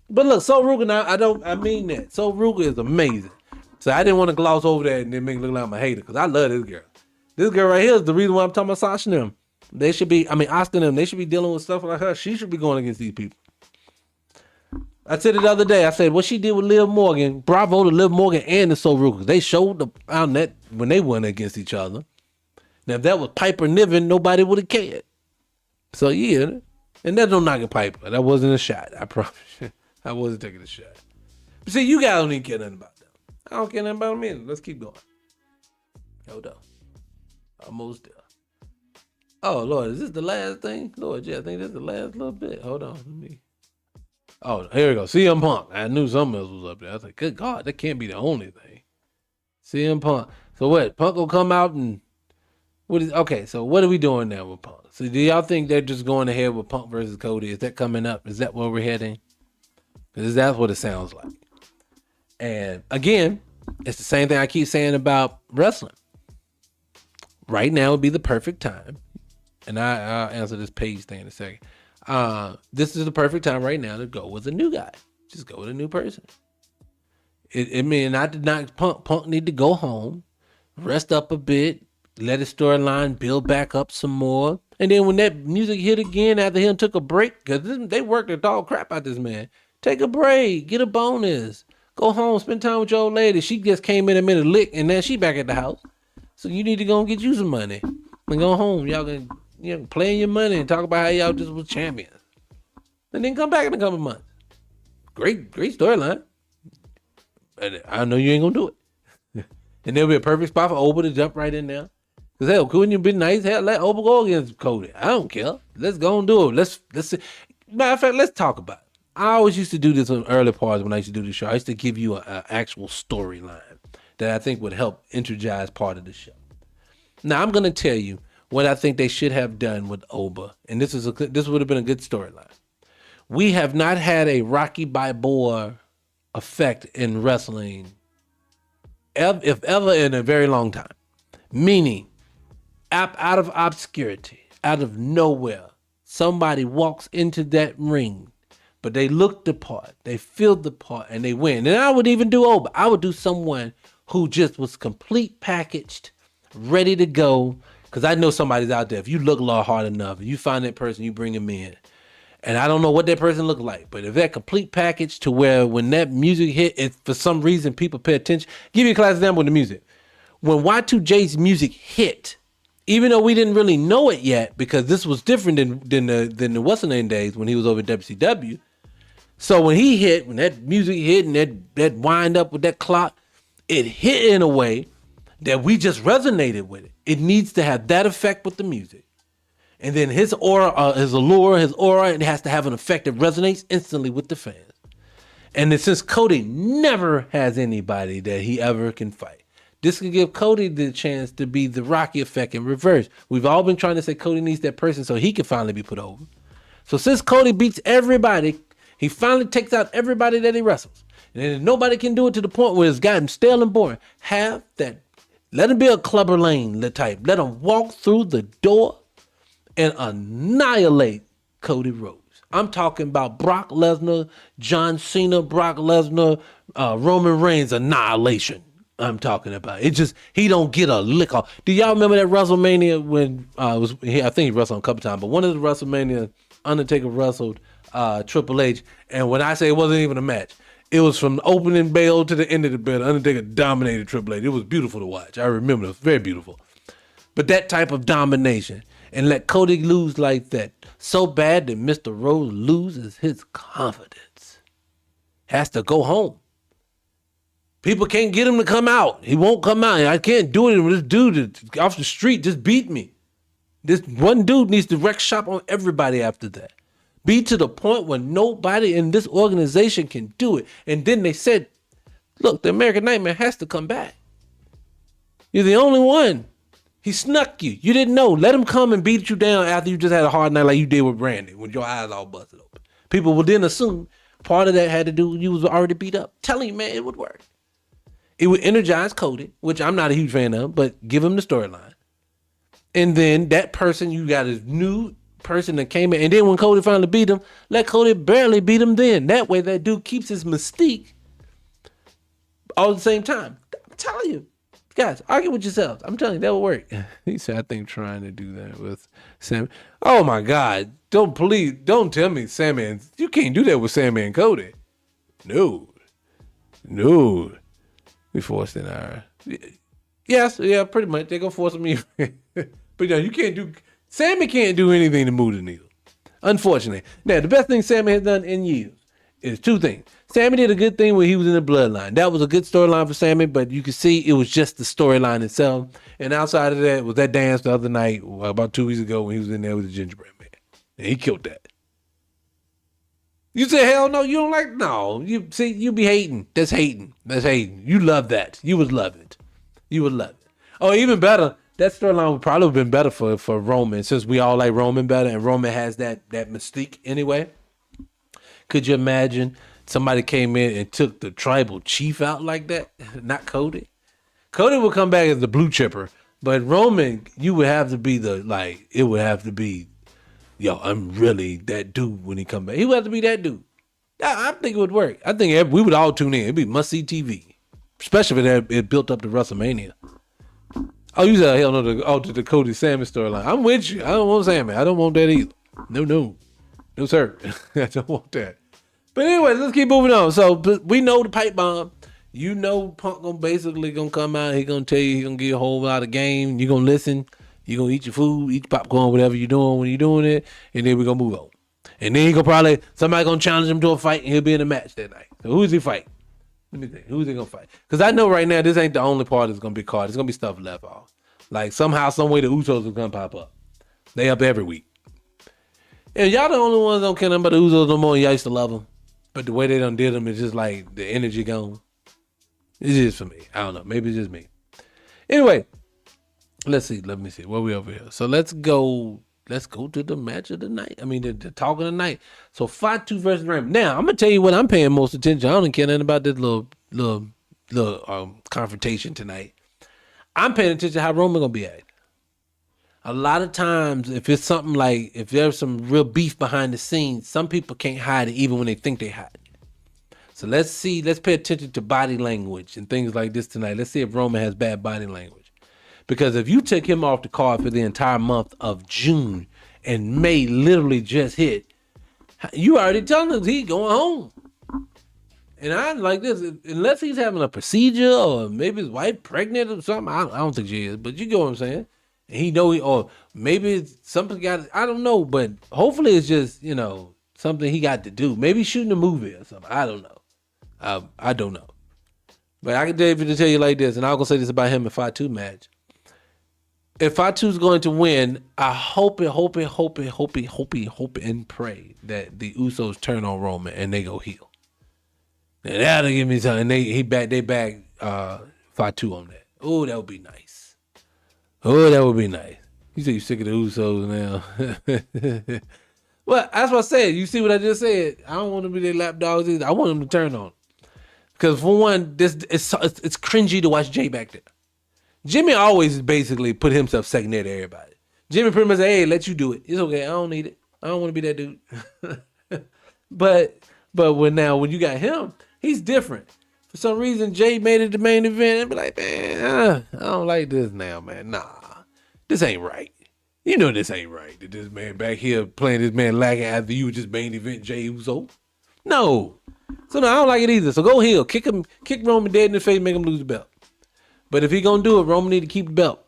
But look, Sol Ruka, I mean that. Sol Ruka is amazing. So I didn't want to gloss over that and then make it look like I'm a hater, because I love this girl. This girl right here is the reason why I'm talking about Sasha and them. Oscar and them, they should be dealing with stuff like her. She should be going against these people. I said it the other day. I said what she did with Liv Morgan, bravo to Liv Morgan and the Sol Ruka. They showed on that when they went against each other. Now if that was Piper Niven, nobody would have cared. So yeah, and that's no knocking Piper. That wasn't a shot. I promise you. I wasn't taking a shot. But see, you guys don't even care nothing about them. I don't care nothing about them. Let's keep going. Hold on. Almost there. Oh Lord, is this the last thing? Lord, yeah, I think this is the last little bit. Hold on, let me. Oh, here we go. CM Punk. I knew something else was up there. I was like, good God, that can't be the only thing. CM Punk. So what? Punk will come out and okay, so what are we doing now with Punk? So do y'all think they're just going ahead with Punk versus Cody? Is that coming up? Is that where we're heading? Because that's what it sounds like. And again, it's the same thing I keep saying about wrestling. Right now would be the perfect time. And I'll answer this page thing in a second. This is the perfect time right now to go with a new guy. Just go with a new person. I did not Punk need to go home, rest up a bit, let his storyline build back up some more. And then when that music hit again after him took a break, because they worked the dog crap out this man. Take a break, get a bonus, go home, spend time with your old lady. She just came in a minute lick, and now she back at the house. So you need to go and get you some money and go home. Y'all can play your money and talk about how y'all just was champions. And then come back in a couple months. Great storyline. And I know you ain't gonna do it. And there'll be a perfect spot for Oba to jump right in there. Cause hell, couldn't you be nice? Hell, let Oba go against Cody. I don't care. Let's go and do it. Let's see. Matter of fact, let's talk about it. I always used to do this in early parts when I used to do the show. I used to give you an actual storyline that I think would help energize part of the show. Now I'm gonna tell you what I think they should have done with Oba, and this would have been a good storyline. We have not had a Rocky Balboa effect in wrestling, if ever, in a very long time. Meaning, out of obscurity, out of nowhere, somebody walks into that ring, but they look the part, they feel the part, and they win. And I would even do Oba. I would do someone who just was complete packaged, ready to go. Because I know somebody's out there. If you look hard enough, you find that person, you bring them in. And I don't know what that person looked like, but if that complete package to where when that music hit, if for some reason people pay attention. Give you a class example with the music. When Y2J's music hit, even though we didn't really know it yet, because this was different than the What's the Name days when he was over at WCW. So when he hit, when that music hit and that wind up with that clock, it hit in a way that we just resonated with it. It needs to have that effect with the music. And then his aura, his allure, his aura, it has to have an effect that resonates instantly with the fans. And then since Cody never has anybody that he ever can fight, This could give Cody the chance to be the Rocky effect in reverse. We've all been trying to say Cody needs that person so he can finally be put over. So since Cody beats everybody, he finally takes out everybody that he wrestles. And then nobody can do it to the point where it's gotten stale and boring. Have that. Let him be a Clubber Lane type. Let him walk through the door and annihilate Cody Rhodes. I'm talking about Brock Lesnar, John Cena, Brock Lesnar, Roman Reigns annihilation. I'm talking about it. Just he don't get a lick off. Do y'all remember that WrestleMania when I think he wrestled a couple times, but one of the WrestleMania Undertaker wrestled Triple H, and when I say it wasn't even a match, it was from the opening bell to the end of the bell. Undertaker dominated Triple H. It was beautiful to watch. I remember it was very beautiful. But that type of domination and let Cody lose like that so bad that Mr. Rhodes loses his confidence, has to go home. People can't get him to come out. He won't come out. I can't do it. This dude off the street just beat me. This one dude needs to wreck shop on everybody after that. Be to the point where nobody in this organization can do it. And then they said, look, the American Nightmare has to come back. You're the only one. He snuck you. You didn't know. Let him come and beat you down after you just had a hard night like you did with Brandy when your eyes all busted open. People would then assume part of that had to do with you was already beat up. Telling you, man, it would work. It would energize Cody, which I'm not a huge fan of, but give him the storyline. And then that person, you got a new person that came in. And then when Cody finally beat him, let Cody barely beat him then. That way that dude keeps his mystique all at the same time. I'm telling you. Guys, argue with yourselves. I'm telling you, that will work. He said, I think trying to do that with Sammy. Oh my God. Don't tell me Sammy you can't do that with Sammy and Cody. No. We forced in our. Yes, yeah, pretty much. They're gonna force me. But you can't do Sammy can't do anything to move the needle. Unfortunately. Now, the best thing Sammy has done in years is two things. Sammy did a good thing when he was in the bloodline. That was a good storyline for Sammy, but you can see it was just the storyline itself. And outside of that was that dance the other night, about 2 weeks ago, when he was in there with the gingerbread man. And he killed that. You say, hell no, you don't like, no. You see, you be hating. That's hating. You love that. You would love it. Oh, even better, that storyline would probably have been better for Roman, since we all like Roman better, and Roman has that mystique anyway. Could you imagine somebody came in and took the tribal chief out like that? Not Cody. Cody would come back as the blue chipper, but Roman, you would have to be it would have to be, yo, I'm really that dude when he come back. He would have to be that dude. I think it would work. I think we would all tune in. It'd be must-see TV, especially if it built up to WrestleMania. Oh, you said, hell no, to the Cody Sammy storyline. I'm with you. I don't want Sammy. I don't want that either. No, sir. I don't want that. But anyway, let's keep moving on. So we know the pipe bomb. You know Punk basically gonna come out. He gonna tell you, he gonna give you a whole lot of game. You gonna listen. You gonna eat your food, eat your popcorn, whatever you're doing when you're doing it, and then we gonna move on. And then somebody gonna challenge him to a fight, and he'll be in a match that night. So who's he fight? Let me think. Who's he gonna fight? Because I know right now this ain't the only part that's gonna be caught. There's gonna be stuff left off. Like somehow, some way, the Usos are gonna pop up. They up every week. And y'all the only ones that don't care nothing about the Usos no more. Y'all used to love them, but the way they done did them is just like the energy gone. It's just for me. I don't know. Maybe it's just me. Anyway, let's see. Let me see. Where we over here? So let's go to the match of the night. I mean, the talk of the night. So Fatu versus Ram. Now I'm gonna tell you what I'm paying most attention. I don't care nothing about this little confrontation tonight. I'm paying attention to how Roman gonna be acting. A lot of times, if it's something like, if there's some real beef behind the scenes, some people can't hide it even when they think they hide it. So let's pay attention to body language and things like this tonight. Let's see if Roman has bad body language. Because if you take him off the card for the entire month of June and May literally just hit, you already telling us he's going home. And I like this, unless he's having a procedure or maybe his wife pregnant or something. I don't think she is, but you get what I'm saying. And he know or maybe it's something I don't know, but hopefully it's just, something he got to do. Maybe shooting a movie or something. I don't know. I don't know. But I can tell you like this, and I'm gonna say this about him in Fatu match. If Fatu's going to win, I hope and pray that the Usos turn on Roman and they go heel. And that'll give me something. They back Fatu on that. Oh, that would be nice. Oh, that would be nice. You say you're sick of the Usos now. Well, that's what I said. You see what I just said? I don't want to be their lap dogs either. I want them to turn on. Because for one, it's cringy to watch Jay back there. Jimmy always basically put himself second there to everybody. Jimmy pretty much said, hey, let you do it. It's okay. I don't need it. I don't want to be that dude. but when you got him, he's different. For some reason, Jay made it the main event and be like, man, I don't like this now, man. Nah, this ain't right. You know this ain't right. That this man back here playing this man lagging after you just main event Jay Uso. No. So no, I don't like it either. So go heel. Kick Roman dead in the face, make him lose the belt. But if he gonna do it, Roman need to keep the belt.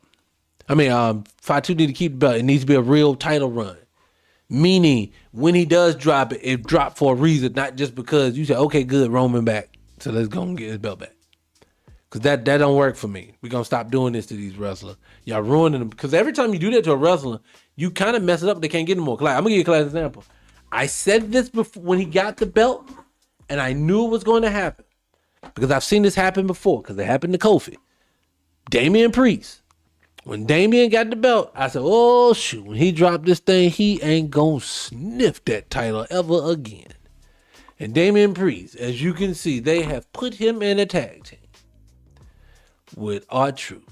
I mean, Fatu need to keep the belt. It needs to be a real title run. Meaning, when he does drop it, it dropped for a reason, not just because you say, okay, good, Roman back. So let's go and get his belt back. Because that don't work for me. We're going to stop doing this to these wrestlers. Y'all ruining them. Because every time you do that to a wrestler, you kind of mess it up. They can't get no more. I'm going to give you a class example. I said this before when he got the belt, and I knew it was going to happen. Because I've seen this happen before, because it happened to Kofi. Damian Priest. When Damian got the belt, I said, oh, shoot. When he dropped this thing, he ain't going to sniff that title ever again. And Damian Priest, as you can see, they have put him in a tag team with R2W,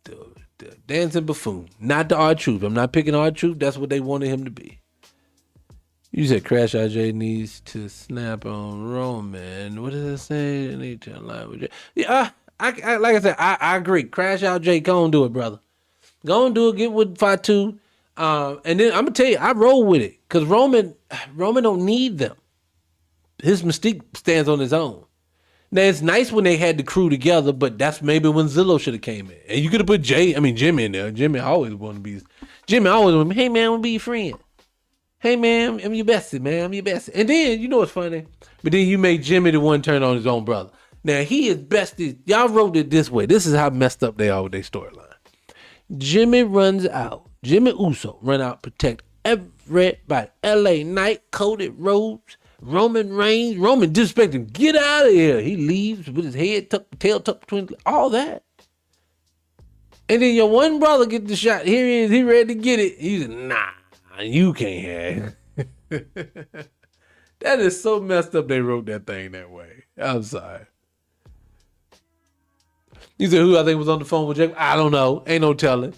the dancing buffoon. Not the R2W. I'm not picking R2W. That's what they wanted him to be. You said Crash Out Jay needs to snap on Roman. What does it say? I need to align with Jay. Yeah, I like I said, I agree. Crash Out Jay, go and do it, brother. Go and do it. Get with Fatu. And then I'm gonna tell you, I roll with it because Roman don't need them. His mystique stands on his own. Now, it's nice when they had the crew together, but that's maybe when Zillow should have came in. And you could have put Jimmy in there. Jimmy always want to be, hey, man, I want to be your friend. Hey, man, I'm your bestie, man. I'm your bestie. And then, you know what's funny? But then you make Jimmy the one turn on his own brother. Now, he is bestie. Y'all wrote it this way. This is how messed up they are with their storyline. Jimmy Uso run out, protect everybody. L.A. Knight, coated robes. Roman Reigns, Roman disrespect him. Get out of here. He leaves with his head tucked, tail tucked between all that. And then your one brother get the shot. Here he is. He ready to get it. He's like, nah, you can't have it. That is so messed up they wrote that thing that way. I'm sorry. You said who I think was on the phone with Jacob? I don't know. Ain't no telling.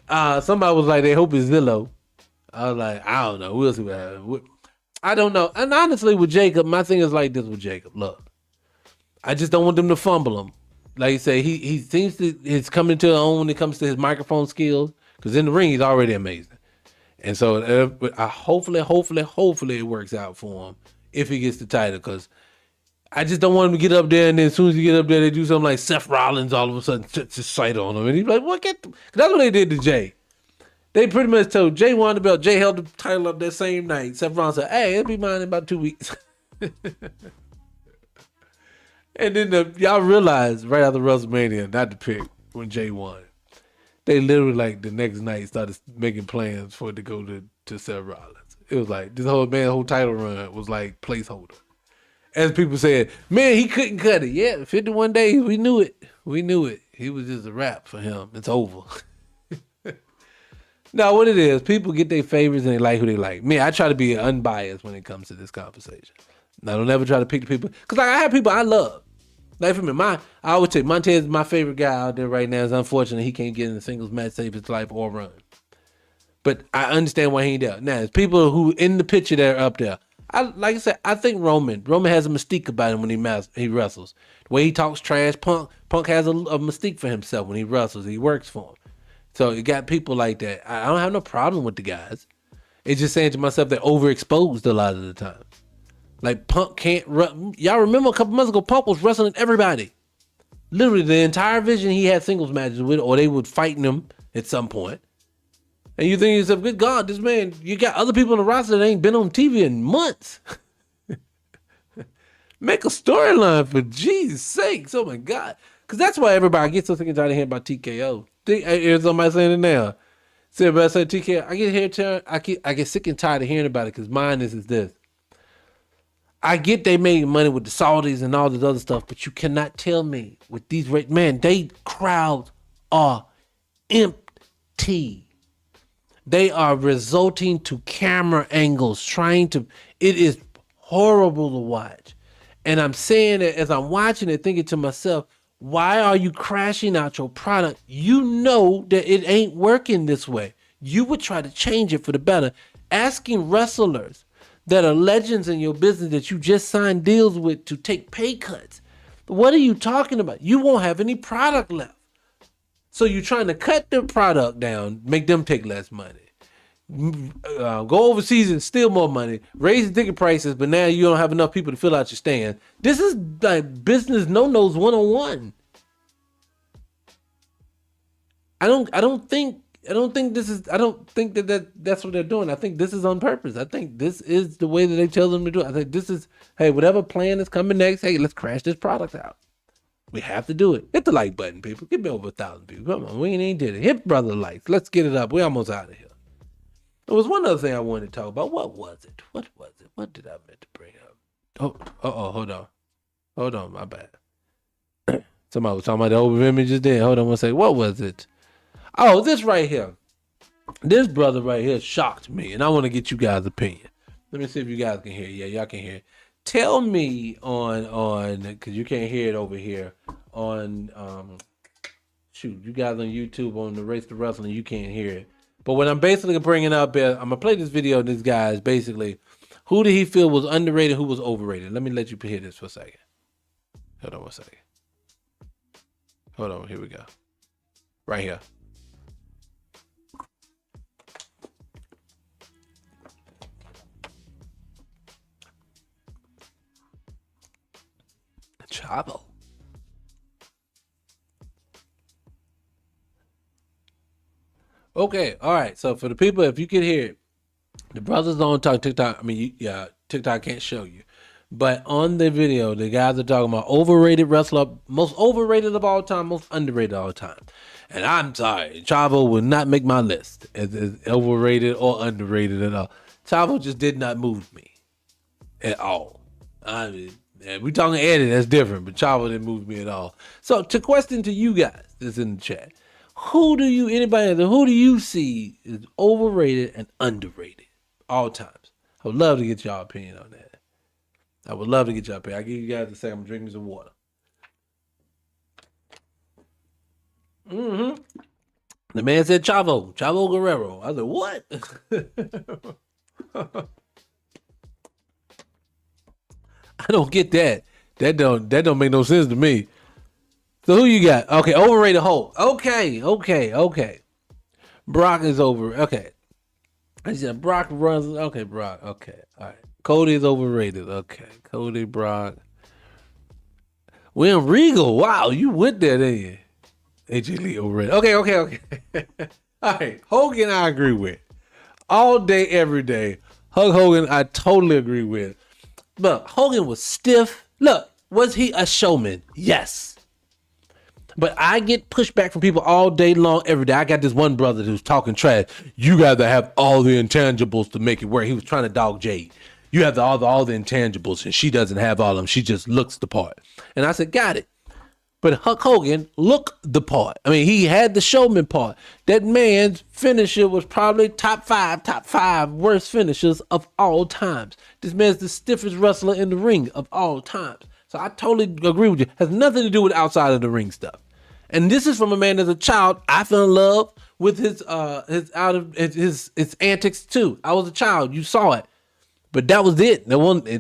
Somebody was like, they hope it's Zillow. I was like, I don't know. We'll see what happens. I don't know. And honestly, with Jacob, my thing is like this with Jacob. Look, I just don't want them to fumble him. Like you say, he seems to he's coming to his own when it comes to his microphone skills. Because in the ring, he's already amazing. And so hopefully it works out for him if he gets the title. Because I just don't want him to get up there and then as soon as he get up there, they do something like Seth Rollins all of a sudden just sight on him. And he's like, what? That's what they did to Jay. They pretty much told Jay won the belt. Jay held the title up that same night. Seth Rollins said, hey, it'll be mine in about 2 weeks. And then y'all realized right after WrestleMania, not to pick, when Jay won, they literally like the next night started making plans for it to go to Seth Rollins. It was like this whole title run was like placeholder. As people said, man, he couldn't cut it. Yeah, 51 days, we knew it. He was just a wrap for him. It's over. Now, what it is, people get their favorites and they like who they like. Me, I try to be unbiased when it comes to this conversation. I don't ever try to pick the people. Because like, I have people I love. Like for me, I always say Montez is my favorite guy out there right now. It's unfortunate he can't get in a singles match, save his life, or run. But I understand why he ain't there. Now, there's people who in the picture that are up there. Like I said, I think Roman has a mystique about him when he wrestles. The way he talks trash, Punk has a mystique for himself when he wrestles. He works for him. So you got people like that. I don't have no problem with the guys. It's just saying to myself they're overexposed a lot of the time. Like Punk can't run. Y'all remember a couple months ago, Punk was wrestling everybody. Literally the entire vision he had singles matches with, or they would fighting him at some point. And you think to yourself, good God, this man, you got other people on the roster that ain't been on TV in months. Make a storyline for Jesus' sakes. Oh my God. Because that's why everybody gets so sick and tired of hearing about TKO. Here's somebody saying it now. See, everybody say TKO. I get sick and tired of hearing about it because mine is this. I get they made money with the Saudis and all this other stuff, but you cannot tell me with these rates. Man, they crowds are empty. They are resulting to camera angles, it is horrible to watch. And I'm saying it as I'm watching it, thinking to myself, why are you crashing out your product? You know that it ain't working this way. You would try to change it for the better. Asking wrestlers that are legends in your business that you just signed deals with to take pay cuts. What are you talking about? You won't have any product left. So you're trying to cut their product down, make them take less money. Go overseas and steal more money, raise the ticket prices, but now you don't have enough people to fill out your stand. This is like business no-nos 101. I don't think that's what they're doing. I think this is on purpose. I think this is the way that they tell them to do it. I think this is, hey, whatever plan is coming next, hey, let's crash this product out. We have to do it. Hit the like button, people. Get me over 1,000 people. Come on, we ain't even did it. Hit brother likes. Let's get it up. We're almost out of here. There was one other thing I wanted to talk about. What was it? What did I meant to bring up? Hold on, my bad. Somebody was talking about the over images there. Hold on one second. What was it? Oh, this right here. This brother right here shocked me, and I want to get you guys' opinion. Let me see if you guys can hear it. Yeah, y'all can hear it. Tell me on because you can't hear it over here on you guys on YouTube on the Race to Wrestling, you can't hear it. But what I'm basically bringing up is, I'm going to play this video of this guy is basically, who did he feel was underrated, who was overrated? Let me let you hear this for a second. Hold on one second. Hold on, here we go. Right here. Chavo. Okay, all right. So for the people, if you can hear it, the brothers on TikTok. I mean, TikTok can't show you, but on the video, the guys are talking about overrated wrestler, most overrated of all time, most underrated of all time. And I'm sorry, Chavo will not make my list as overrated or underrated at all. Chavo just did not move me at all. I mean, we talking Eddie, that's different, but Chavo didn't move me at all. So, to question to you guys that's in the chat. Who do you see is overrated and underrated all times? I would love to get y'all opinion on that. I'll give you guys a second. I'm drinking some water. The man said Chavo Guerrero. I said, what? I don't get that. That don't make no sense to me. So who you got? Okay, overrated Hulk. Okay. Brock is over. Okay. I said Brock runs. Okay, Brock. Okay. All right. Cody is overrated. Okay. Cody, Brock. William Regal. Wow, you went there, didn't you? AJ Lee overrated. Okay. All right. Hogan, I agree with. All day, every day. Hulk Hogan, I totally agree with. Look, Hogan was stiff. Look, was he a showman? Yes. But I get pushback from people all day long, every day. I got this one brother who's talking trash. You got to have all the intangibles to make it work. He was trying to dog Jade. You have all the intangibles, and she doesn't have all of them. She just looks the part. And I said, got it. But Hulk Hogan looked the part. I mean, he had the showman part. That man's finisher was probably top five worst finishers of all times. This man's the stiffest wrestler in the ring of all times. So I totally agree with you. Has nothing to do with outside of the ring stuff. And this is from a man as a child. I fell in love with his antics too. I was a child. You saw it. But that was it.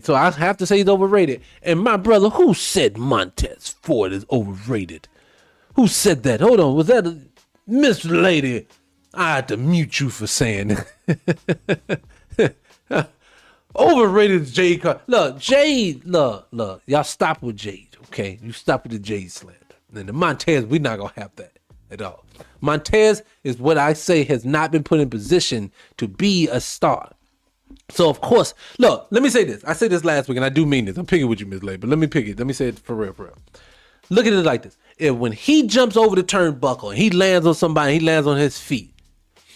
So I have to say he's overrated. And my brother, who said Montez Ford is overrated? Who said that? Hold on. Was that Miss Lady? I had to mute you for saying overrated is Jade Carter. Look, Jade, look. Y'all stop with Jade, okay? You stop with the Jade slander. And the Montez, we're not going to have that at all. Montez is what I say has not been put in position to be a star. So, of course, look, let me say this. I said this last week, and I do mean this. I'm picking with you, Miss Lay, but let me pick it. Let me say it for real. Look at it like this. When he jumps over the turnbuckle and he lands on somebody, he lands on his feet,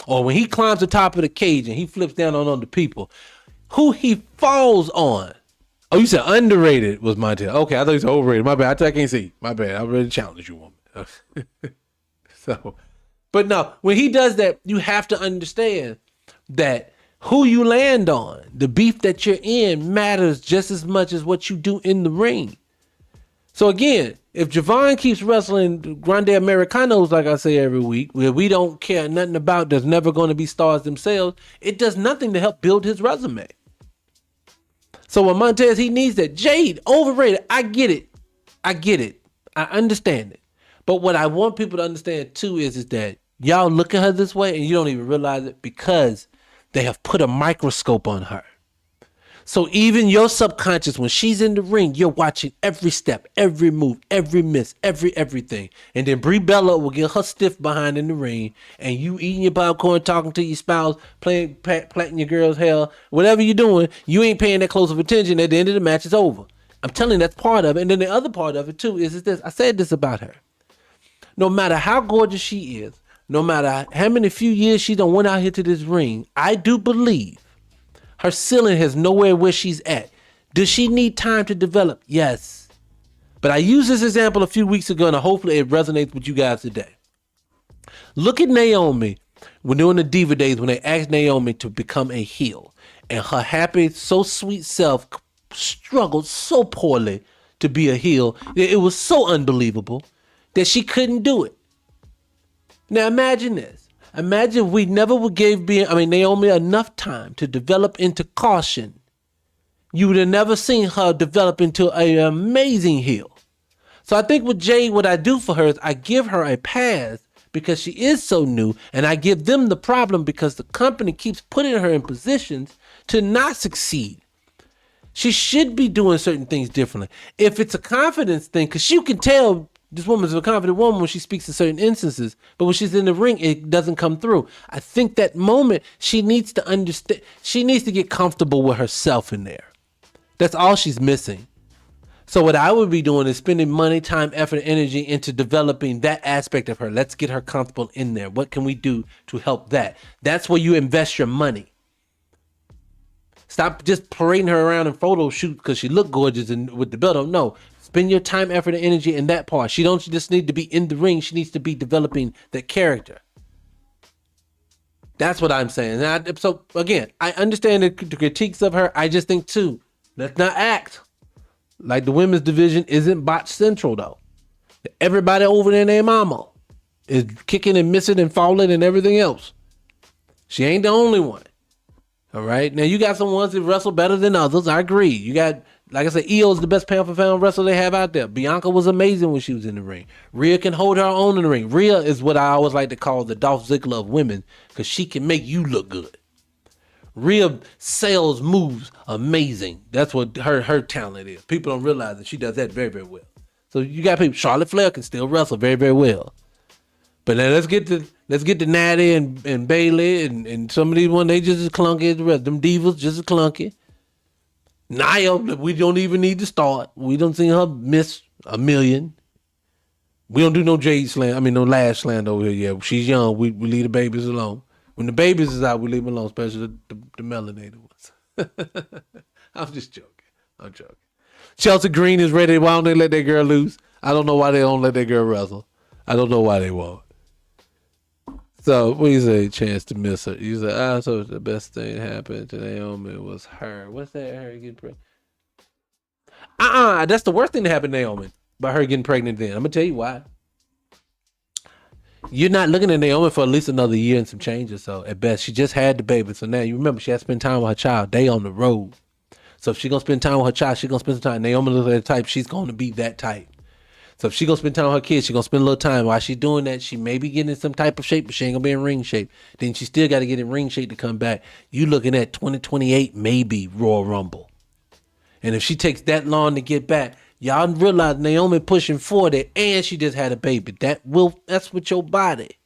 or when he climbs the top of the cage and he flips down on the people, who he falls on. Oh, you said underrated was Montez. Okay, I thought you said overrated. My bad. I can't see. My bad. I really challenged you, woman. So, but no, when he does that, you have to understand that who you land on, the beef that you're in, matters just as much as what you do in the ring. So again, if Javon keeps wrestling Grande Americanos, like I say every week, where we don't care nothing about, there's never going to be stars themselves, it does nothing to help build his resume. So when Montez, he needs that. Jade, overrated. I get it. I understand it. But what I want people to understand too is that y'all look at her this way and you don't even realize it because they have put a microscope on her. So even your subconscious, when she's in the ring, you're watching every step, every move, every miss, everything. And then Brie Bella will get her stiff behind in the ring, and you eating your popcorn, talking to your spouse, plaiting your girl's hair, whatever you're doing, you ain't paying that close of attention. At the end of the match, it's over. I'm telling you, that's part of it. And then the other part of it too is this. I said this about her. No matter how gorgeous she is, no matter how many few years she done went out here to this ring, I do believe her ceiling has nowhere where she's at. Does she need time to develop? Yes. But I used this example a few weeks ago, and hopefully it resonates with you guys today. Look at Naomi when during the Diva days when they asked Naomi to become a heel, and her happy, so sweet self struggled so poorly to be a heel. It was so unbelievable that she couldn't do it. Now imagine this. Imagine if we never would give Naomi enough time to develop into caution. You would have never seen her develop into an amazing heel. So I think with Jade, what I do for her is I give her a pass because she is so new, and I give them the problem because the company keeps putting her in positions to not succeed. She should be doing certain things differently. If it's a confidence thing, because you can tell this woman's a confident woman when she speaks in certain instances, but when she's in the ring, it doesn't come through. I think that moment she needs to understand, she needs to get comfortable with herself in there. That's all she's missing. So what I would be doing is spending money, time, effort, and energy into developing that aspect of her. Let's get her comfortable in there. What can we do to help that? That's where you invest your money. Stop just parading her around in photo shoots because she looked gorgeous and with the belt on. No. Spend your time, effort, and energy in that part. She don't just need to be in the ring. She needs to be developing that character. That's what I'm saying. So again, I understand the critiques of her. I just think too, let's not act like the women's division isn't botch central though. Everybody over there named Mama is kicking and missing and falling and everything else. She ain't the only one. All right. Now you got some ones that wrestle better than others. I agree. You got, like I said, Io is the best pound for pound wrestler they have out there. Bianca was amazing when she was in the ring. Rhea can hold her own in the ring. Rhea is what I always like to call the Dolph Ziggler of women because she can make you look good. Rhea sells moves amazing. That's what her talent is. People don't realize that she does that very, very well. So you got people. Charlotte Flair can still wrestle very, very well. But now let's get to Natty and Bailey and some of these ones, they just as clunky as the rest. Them divas just as clunky. Nia, we don't even need to start. We don't see her miss a million. We don't do no no Lash slam over here. Yeah, she's young. We leave the babies alone. When the babies is out, we leave them alone, especially the melanated ones. I'm just joking. Chelsea Green is ready. Why don't they let that girl loose? I don't know why they don't let that girl wrestle. I don't know why they won't. So, what do you say, chance to miss her? You say, so the best thing that happened to Naomi was her. What's that, her getting pregnant? That's the worst thing that happened to Naomi, by her getting pregnant then. I'm going to tell you why. You're not looking at Naomi for at least another year and some change or so, at best. She just had the baby, so now you remember she has to spend time with her child. They on the road. So if she's going to spend time with her child, she's going to spend some time. Naomi looks like the type, she's going to be that type. So if she's going to spend time with her kids, she's going to spend a little time. While she's doing that, she may be getting in some type of shape, but she ain't going to be in ring shape. Then she still got to get in ring shape to come back. You looking at 2028, maybe Royal Rumble. And if she takes that long to get back, y'all realize Naomi pushing 40 and she just had a baby. That's with your body.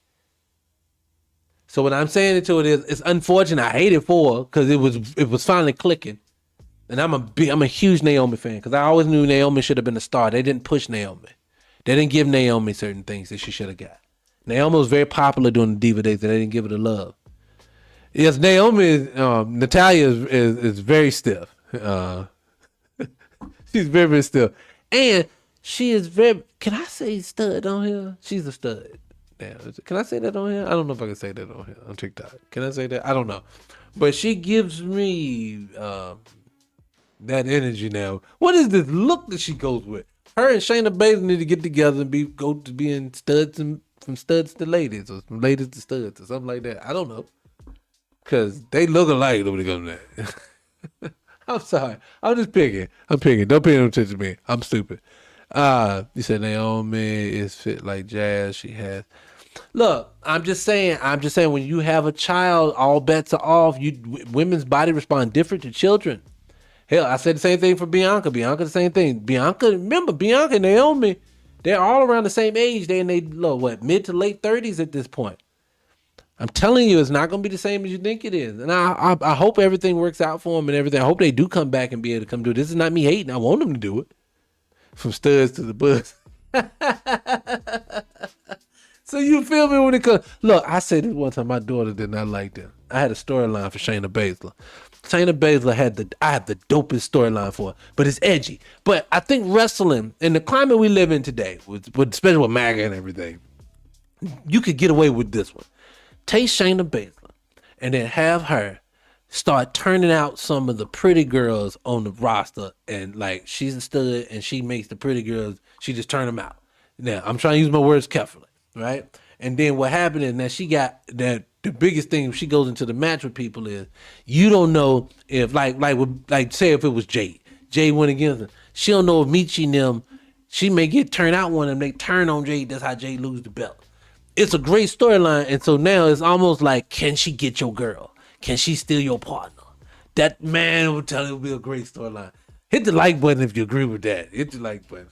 So what I'm saying to it is, it's unfortunate. I hate it for her because it was finally clicking. And I'm a huge Naomi fan because I always knew Naomi should have been a star. They didn't push Naomi. They didn't give Naomi certain things that she should have got. Naomi was very popular during the Diva days, and they didn't give her the love. Yes, Natalya is very stiff. She's very, very stiff. And she is very, can I say stud on here? She's a stud. Damn, can I say that on here? I don't know if I can say that on here on TikTok. Can I say that? I don't know. But she gives me that energy now. What is this look that she goes with? Her and Shayna Baszler need to get together and go to being studs and from studs to ladies or from ladies to studs or something like that. I don't know. Cause they look alike when it comes to that. I'm sorry. I'm just picking. I'm picking. Don't pay no attention to me. I'm stupid. You said Naomi is fit like Jazz. She has. Look, I'm just saying when you have a child, all bets are off. Women's body respond different to children. Hell, I said the same thing for Bianca. Bianca, the same thing. Remember, Bianca and Naomi, they're all around the same age. They're in their, mid to late 30s at this point. I'm telling you, it's not going to be the same as you think it is. And I hope everything works out for them and everything. I hope they do come back and be able to come do it. This is not me hating. I want them to do it. From studs to the buzz. So you feel me when it comes? Look, I said this one time. My daughter did not like them. I had a storyline for Shayna Baszler. Shayna Baszler I had the dopest storyline for her, but it's edgy. But I think wrestling in the climate we live in today, especially with MAGA and everything, you could get away with this one. Take Shayna Baszler and then have her start turning out some of the pretty girls on the roster, and like she's a stud and she makes the pretty girls, she just turn them out. Now I'm trying to use my words carefully, right? And then what happened is that she got that the biggest thing if she goes into the match with people is you don't know if like say if it was Jade went against her, she don't know if Michi and them, she may get turned out one and they turn on Jade. That's how Jade lose the belt. It's a great storyline, and so now it's almost like, can she get your girl? Can she steal your partner? That man will tell you it'll be a great storyline. Hit the like button if you agree with that. Hit the like button.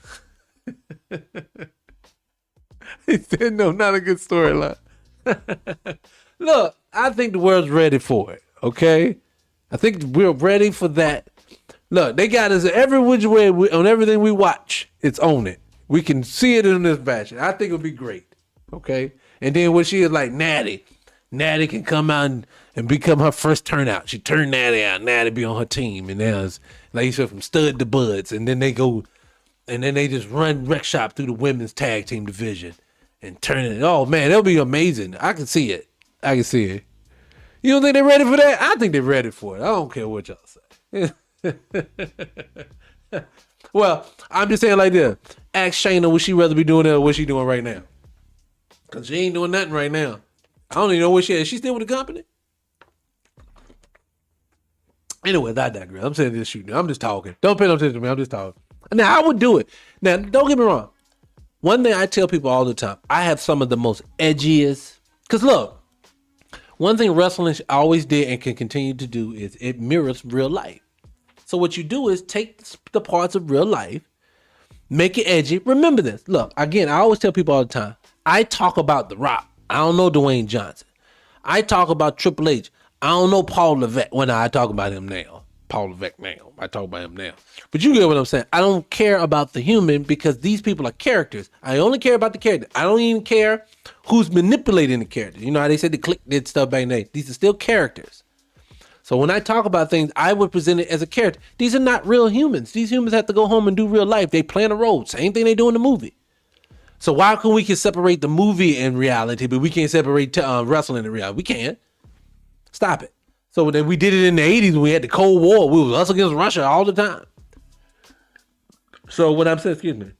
He said, no, not a good storyline. Look, I think the world's ready for it, okay? I think we're ready for that. Look, they got us every which way on everything we watch. It's on it. We can see it in this fashion. I think it'll be great, okay? And then when she is like Natty can come out and become her first turnout. She turned Natty out. Natty be on her team. And now it's like you said, from stud to buds. And then they go, and then they just run Rec Shop through the women's tag team division and turn it. Oh, man, that'll be amazing. I can see it. You don't think they're ready for that? I think they're ready for it. I don't care what y'all say. Well, I'm just saying like this. Ask Shayna, would she rather be doing that or what she doing right now? Because she ain't doing nothing right now. I don't even know where she is. Is she still with the company? Anyways, I digress. I'm saying this shooting. I'm just talking. Don't pay no attention to me. I'm just talking. Now, I would do it. Now, don't get me wrong. One thing I tell people all the time, I have some of the most edgiest. Because look, one thing wrestling always did and can continue to do is it mirrors real life. So what you do is take the parts of real life, make it edgy. Remember this. Look, again, I always tell people all the time, I talk about The Rock. I don't know Dwayne Johnson. I talk about Triple H. I don't know Paul Levesque. Well, no, I talk about him now. Paul Levesque now. I talk about him now. But you get what I'm saying. I don't care about the human because these people are characters. I only care about the character. I don't even care who's manipulating the character. You know how they said the Click did stuff back in the day. These are still characters. So when I talk about things, I would present it as a character. These are not real humans. These humans have to go home and do real life. They playing a role. Same thing they do in the movie. So why can we separate the movie and reality, but we can't separate wrestling and reality? We can't. Stop it. So then we did it in the 80s when we had the Cold War. We was us against Russia all the time. So what I'm saying, excuse me.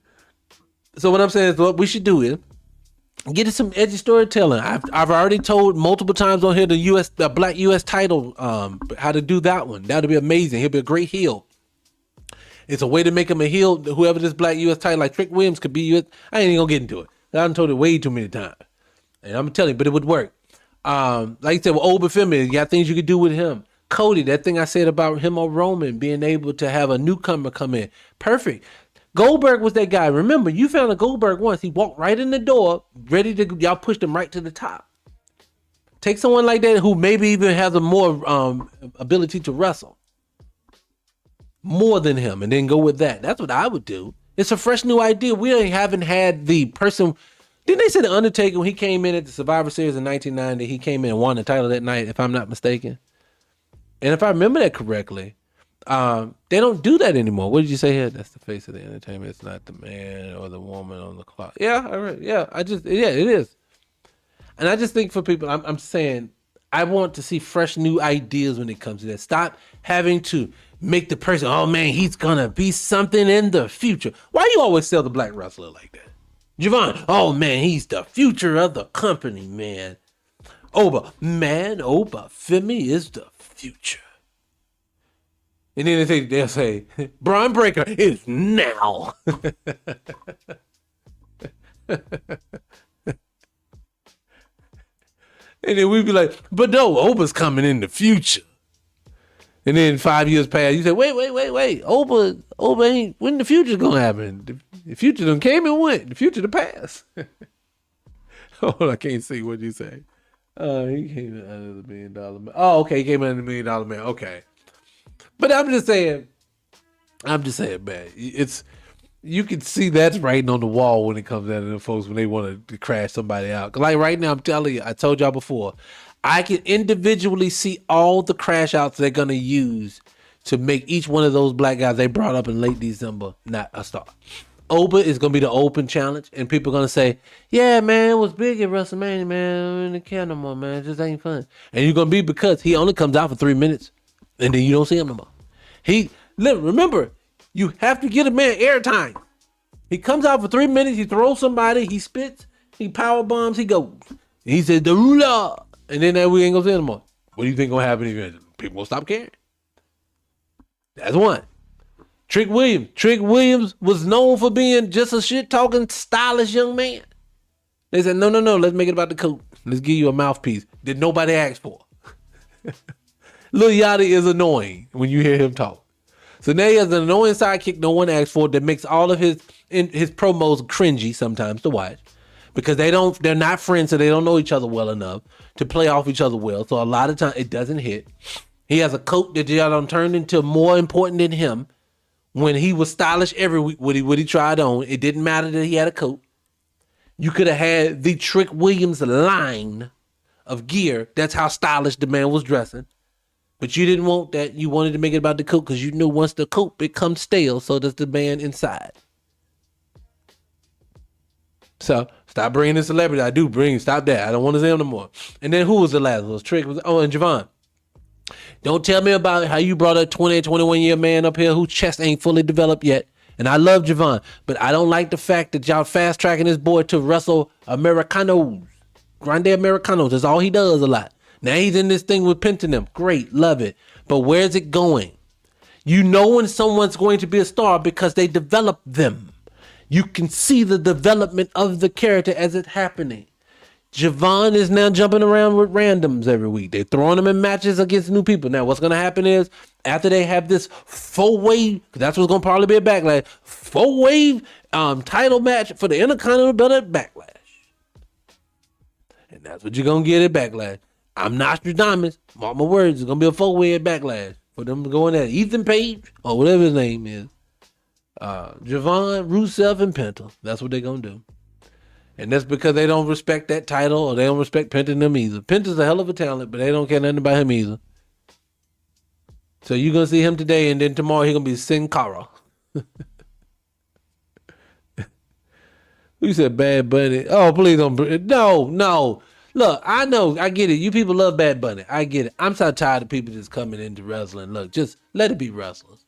So what I'm saying is what we should do is get some edgy storytelling. I've already told multiple times on here the black US title, how to do that one. That'll be amazing. He'll be a great heel. It's a way to make him a heel. Whoever this black US title, like Trick Williams, could be US. I ain't even gonna get into it. I done told it way too many times. And I'm telling you, but it would work. Like I said, with Old Feminine, you got things you could do with him. Cody, that thing I said about him or Roman being able to have a newcomer come in. Perfect. Goldberg was that guy. Remember, you found a Goldberg once. He walked right in the door, ready to, y'all pushed him right to the top. Take someone like that who maybe even has a more ability to wrestle. More than him, and then go with that. That's what I would do. It's a fresh new idea. We haven't had the person. Didn't they say the Undertaker when he came in at the Survivor Series in 1990? He came in and won the title that night, if I'm not mistaken. And if I remember that correctly, they don't do that anymore. What did you say here? That's the face of the entertainment. It's not the man or the woman on the clock. Yeah, all right. Yeah, it is. And I just think for people, I'm saying I want to see fresh new ideas when it comes to that. Stop having to make the person, oh man, he's gonna be something in the future. Why you always sell the black wrestler like that? Javon, oh man, he's the future of the company, man. Oba Femi is the future. And then they'll say, Braun Breaker is now. And then we'd be like, but no, Oba's coming in the future. And then 5 years pass, you say, wait. Oba ain't, when the future's gonna happen? The future done came and went. The future the past. Oh, I can't see what you say. He came in under the $1 million man. Oh, okay, he came in under the $1 million man. Okay. But I'm just saying, man, you can see that's writing on the wall when it comes down to them folks when they want to crash somebody out. Like right now, I'm telling you, I told y'all before, I can individually see all the crash outs they're gonna use to make each one of those black guys they brought up in late December not a star. Oba is gonna be the open challenge, and people are gonna say, "Yeah, man, it was big at WrestleMania, man. I don't care no more, man. It just ain't fun." And you're gonna be because he only comes out for 3 minutes, and then you don't see him no more. Remember, you have to get a man airtime. He comes out for 3 minutes, he throws somebody, he spits, he power bombs, he goes. He says the ruler, and then we ain't gonna see him no more. What do you think gonna happen if people gonna stop caring? That's one. Trick Williams was known for being just a shit talking, stylish young man. They said, no, let's make it about the coat. Let's give you a mouthpiece that nobody asked for. Lil Yachty is annoying when you hear him talk. So now he has an annoying sidekick no one asked for that makes all of his promos cringy sometimes to watch. Because they're not friends, so they don't know each other well enough to play off each other well. So a lot of times it doesn't hit. He has a coat that y'all done turned into more important than him. When he was stylish every week, what he tried on, it didn't matter that he had a coat. You could have had the Trick Williams line of gear. That's how stylish the man was dressing. But you didn't want that. You wanted to make it about the coat because you knew once the coat becomes stale, so does the man inside. So stop bringing the celebrity. Stop that. I don't want to see him no more. And then who was the last one? Trick was, and Javon. Don't tell me about how you brought a 20, 21-year man up here whose chest ain't fully developed yet. And I love Javon, but I don't like the fact that y'all fast-tracking this boy to wrestle Americanos. Grande Americanos. That's all he does a lot. Now he's in this thing with Pentanim. Great. Love it. But where's it going? You know when someone's going to be a star because they develop them. You can see the development of the character as it's happening. Javon is now jumping around with randoms every week. They're throwing him in matches against new people. Now, what's going to happen is after they have this 4-way, that's what's going to probably be a Backlash, 4-way title match for the Intercontinental belt at Backlash. And that's what you're going to get at Backlash. I'm Nostradamus. Mark my words, it's going to be a 4-way at Backlash for them going at Ethan Page or whatever his name is. Javon, Rusev, and Penta. That's what they're going to do. And that's because they don't respect that title or they don't respect Penta and them either. Penta's a hell of a talent, but they don't care nothing about him either. So you're going to see him today, and then tomorrow he's going to be Sin Cara. You said Bad Bunny. Oh, please don't. No. Look, I know. I get it. You people love Bad Bunny. I get it. I'm so tired of people just coming into wrestling. Look, just let it be wrestlers.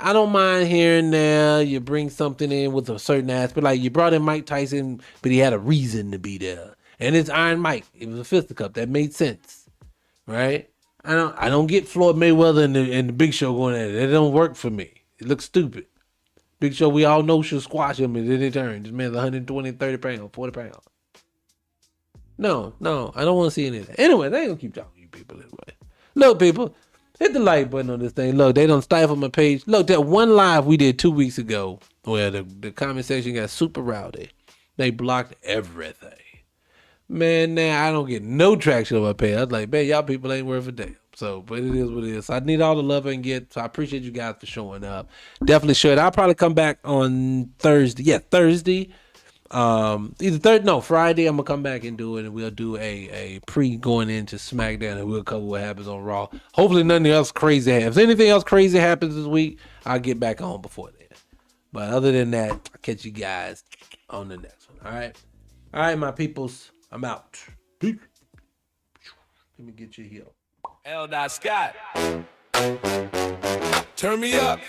I don't mind here and there you bring something in with a certain aspect. Like you brought in Mike Tyson, but he had a reason to be there. And it's Iron Mike. It was a fisticuff. That made sense. Right? I don't get Floyd Mayweather and the Big Show going at it. It don't work for me. It looks stupid. Big Show, we all know should squash him and then he turn. This man's 120, 30 pounds, 40 pounds. No, I don't want to see any of that. Anyway, they ain't gonna keep talking to you people this way. Look, people. Hit the like button on this thing. Look, they done stifle my page. Look, that one live we did 2 weeks ago where the comment section got super rowdy. They blocked everything. Man, now I don't get no traction on my page. I was like, man, y'all people ain't worth a damn. So, but it is what it is. So I need all the love I can get. So I appreciate you guys for showing up. Definitely should. I'll probably come back on Thursday. Yeah, Thursday. Friday I'm gonna come back and do it, and we'll do a pre going into SmackDown, and we'll cover what happens on Raw. Hopefully nothing else crazy happens. If anything else crazy happens this week, I'll get back on before then. But other than that, I'll catch you guys on the next one. All right, my peoples. I'm out. Peace. Let me get you here. L. Scott. Turn me up.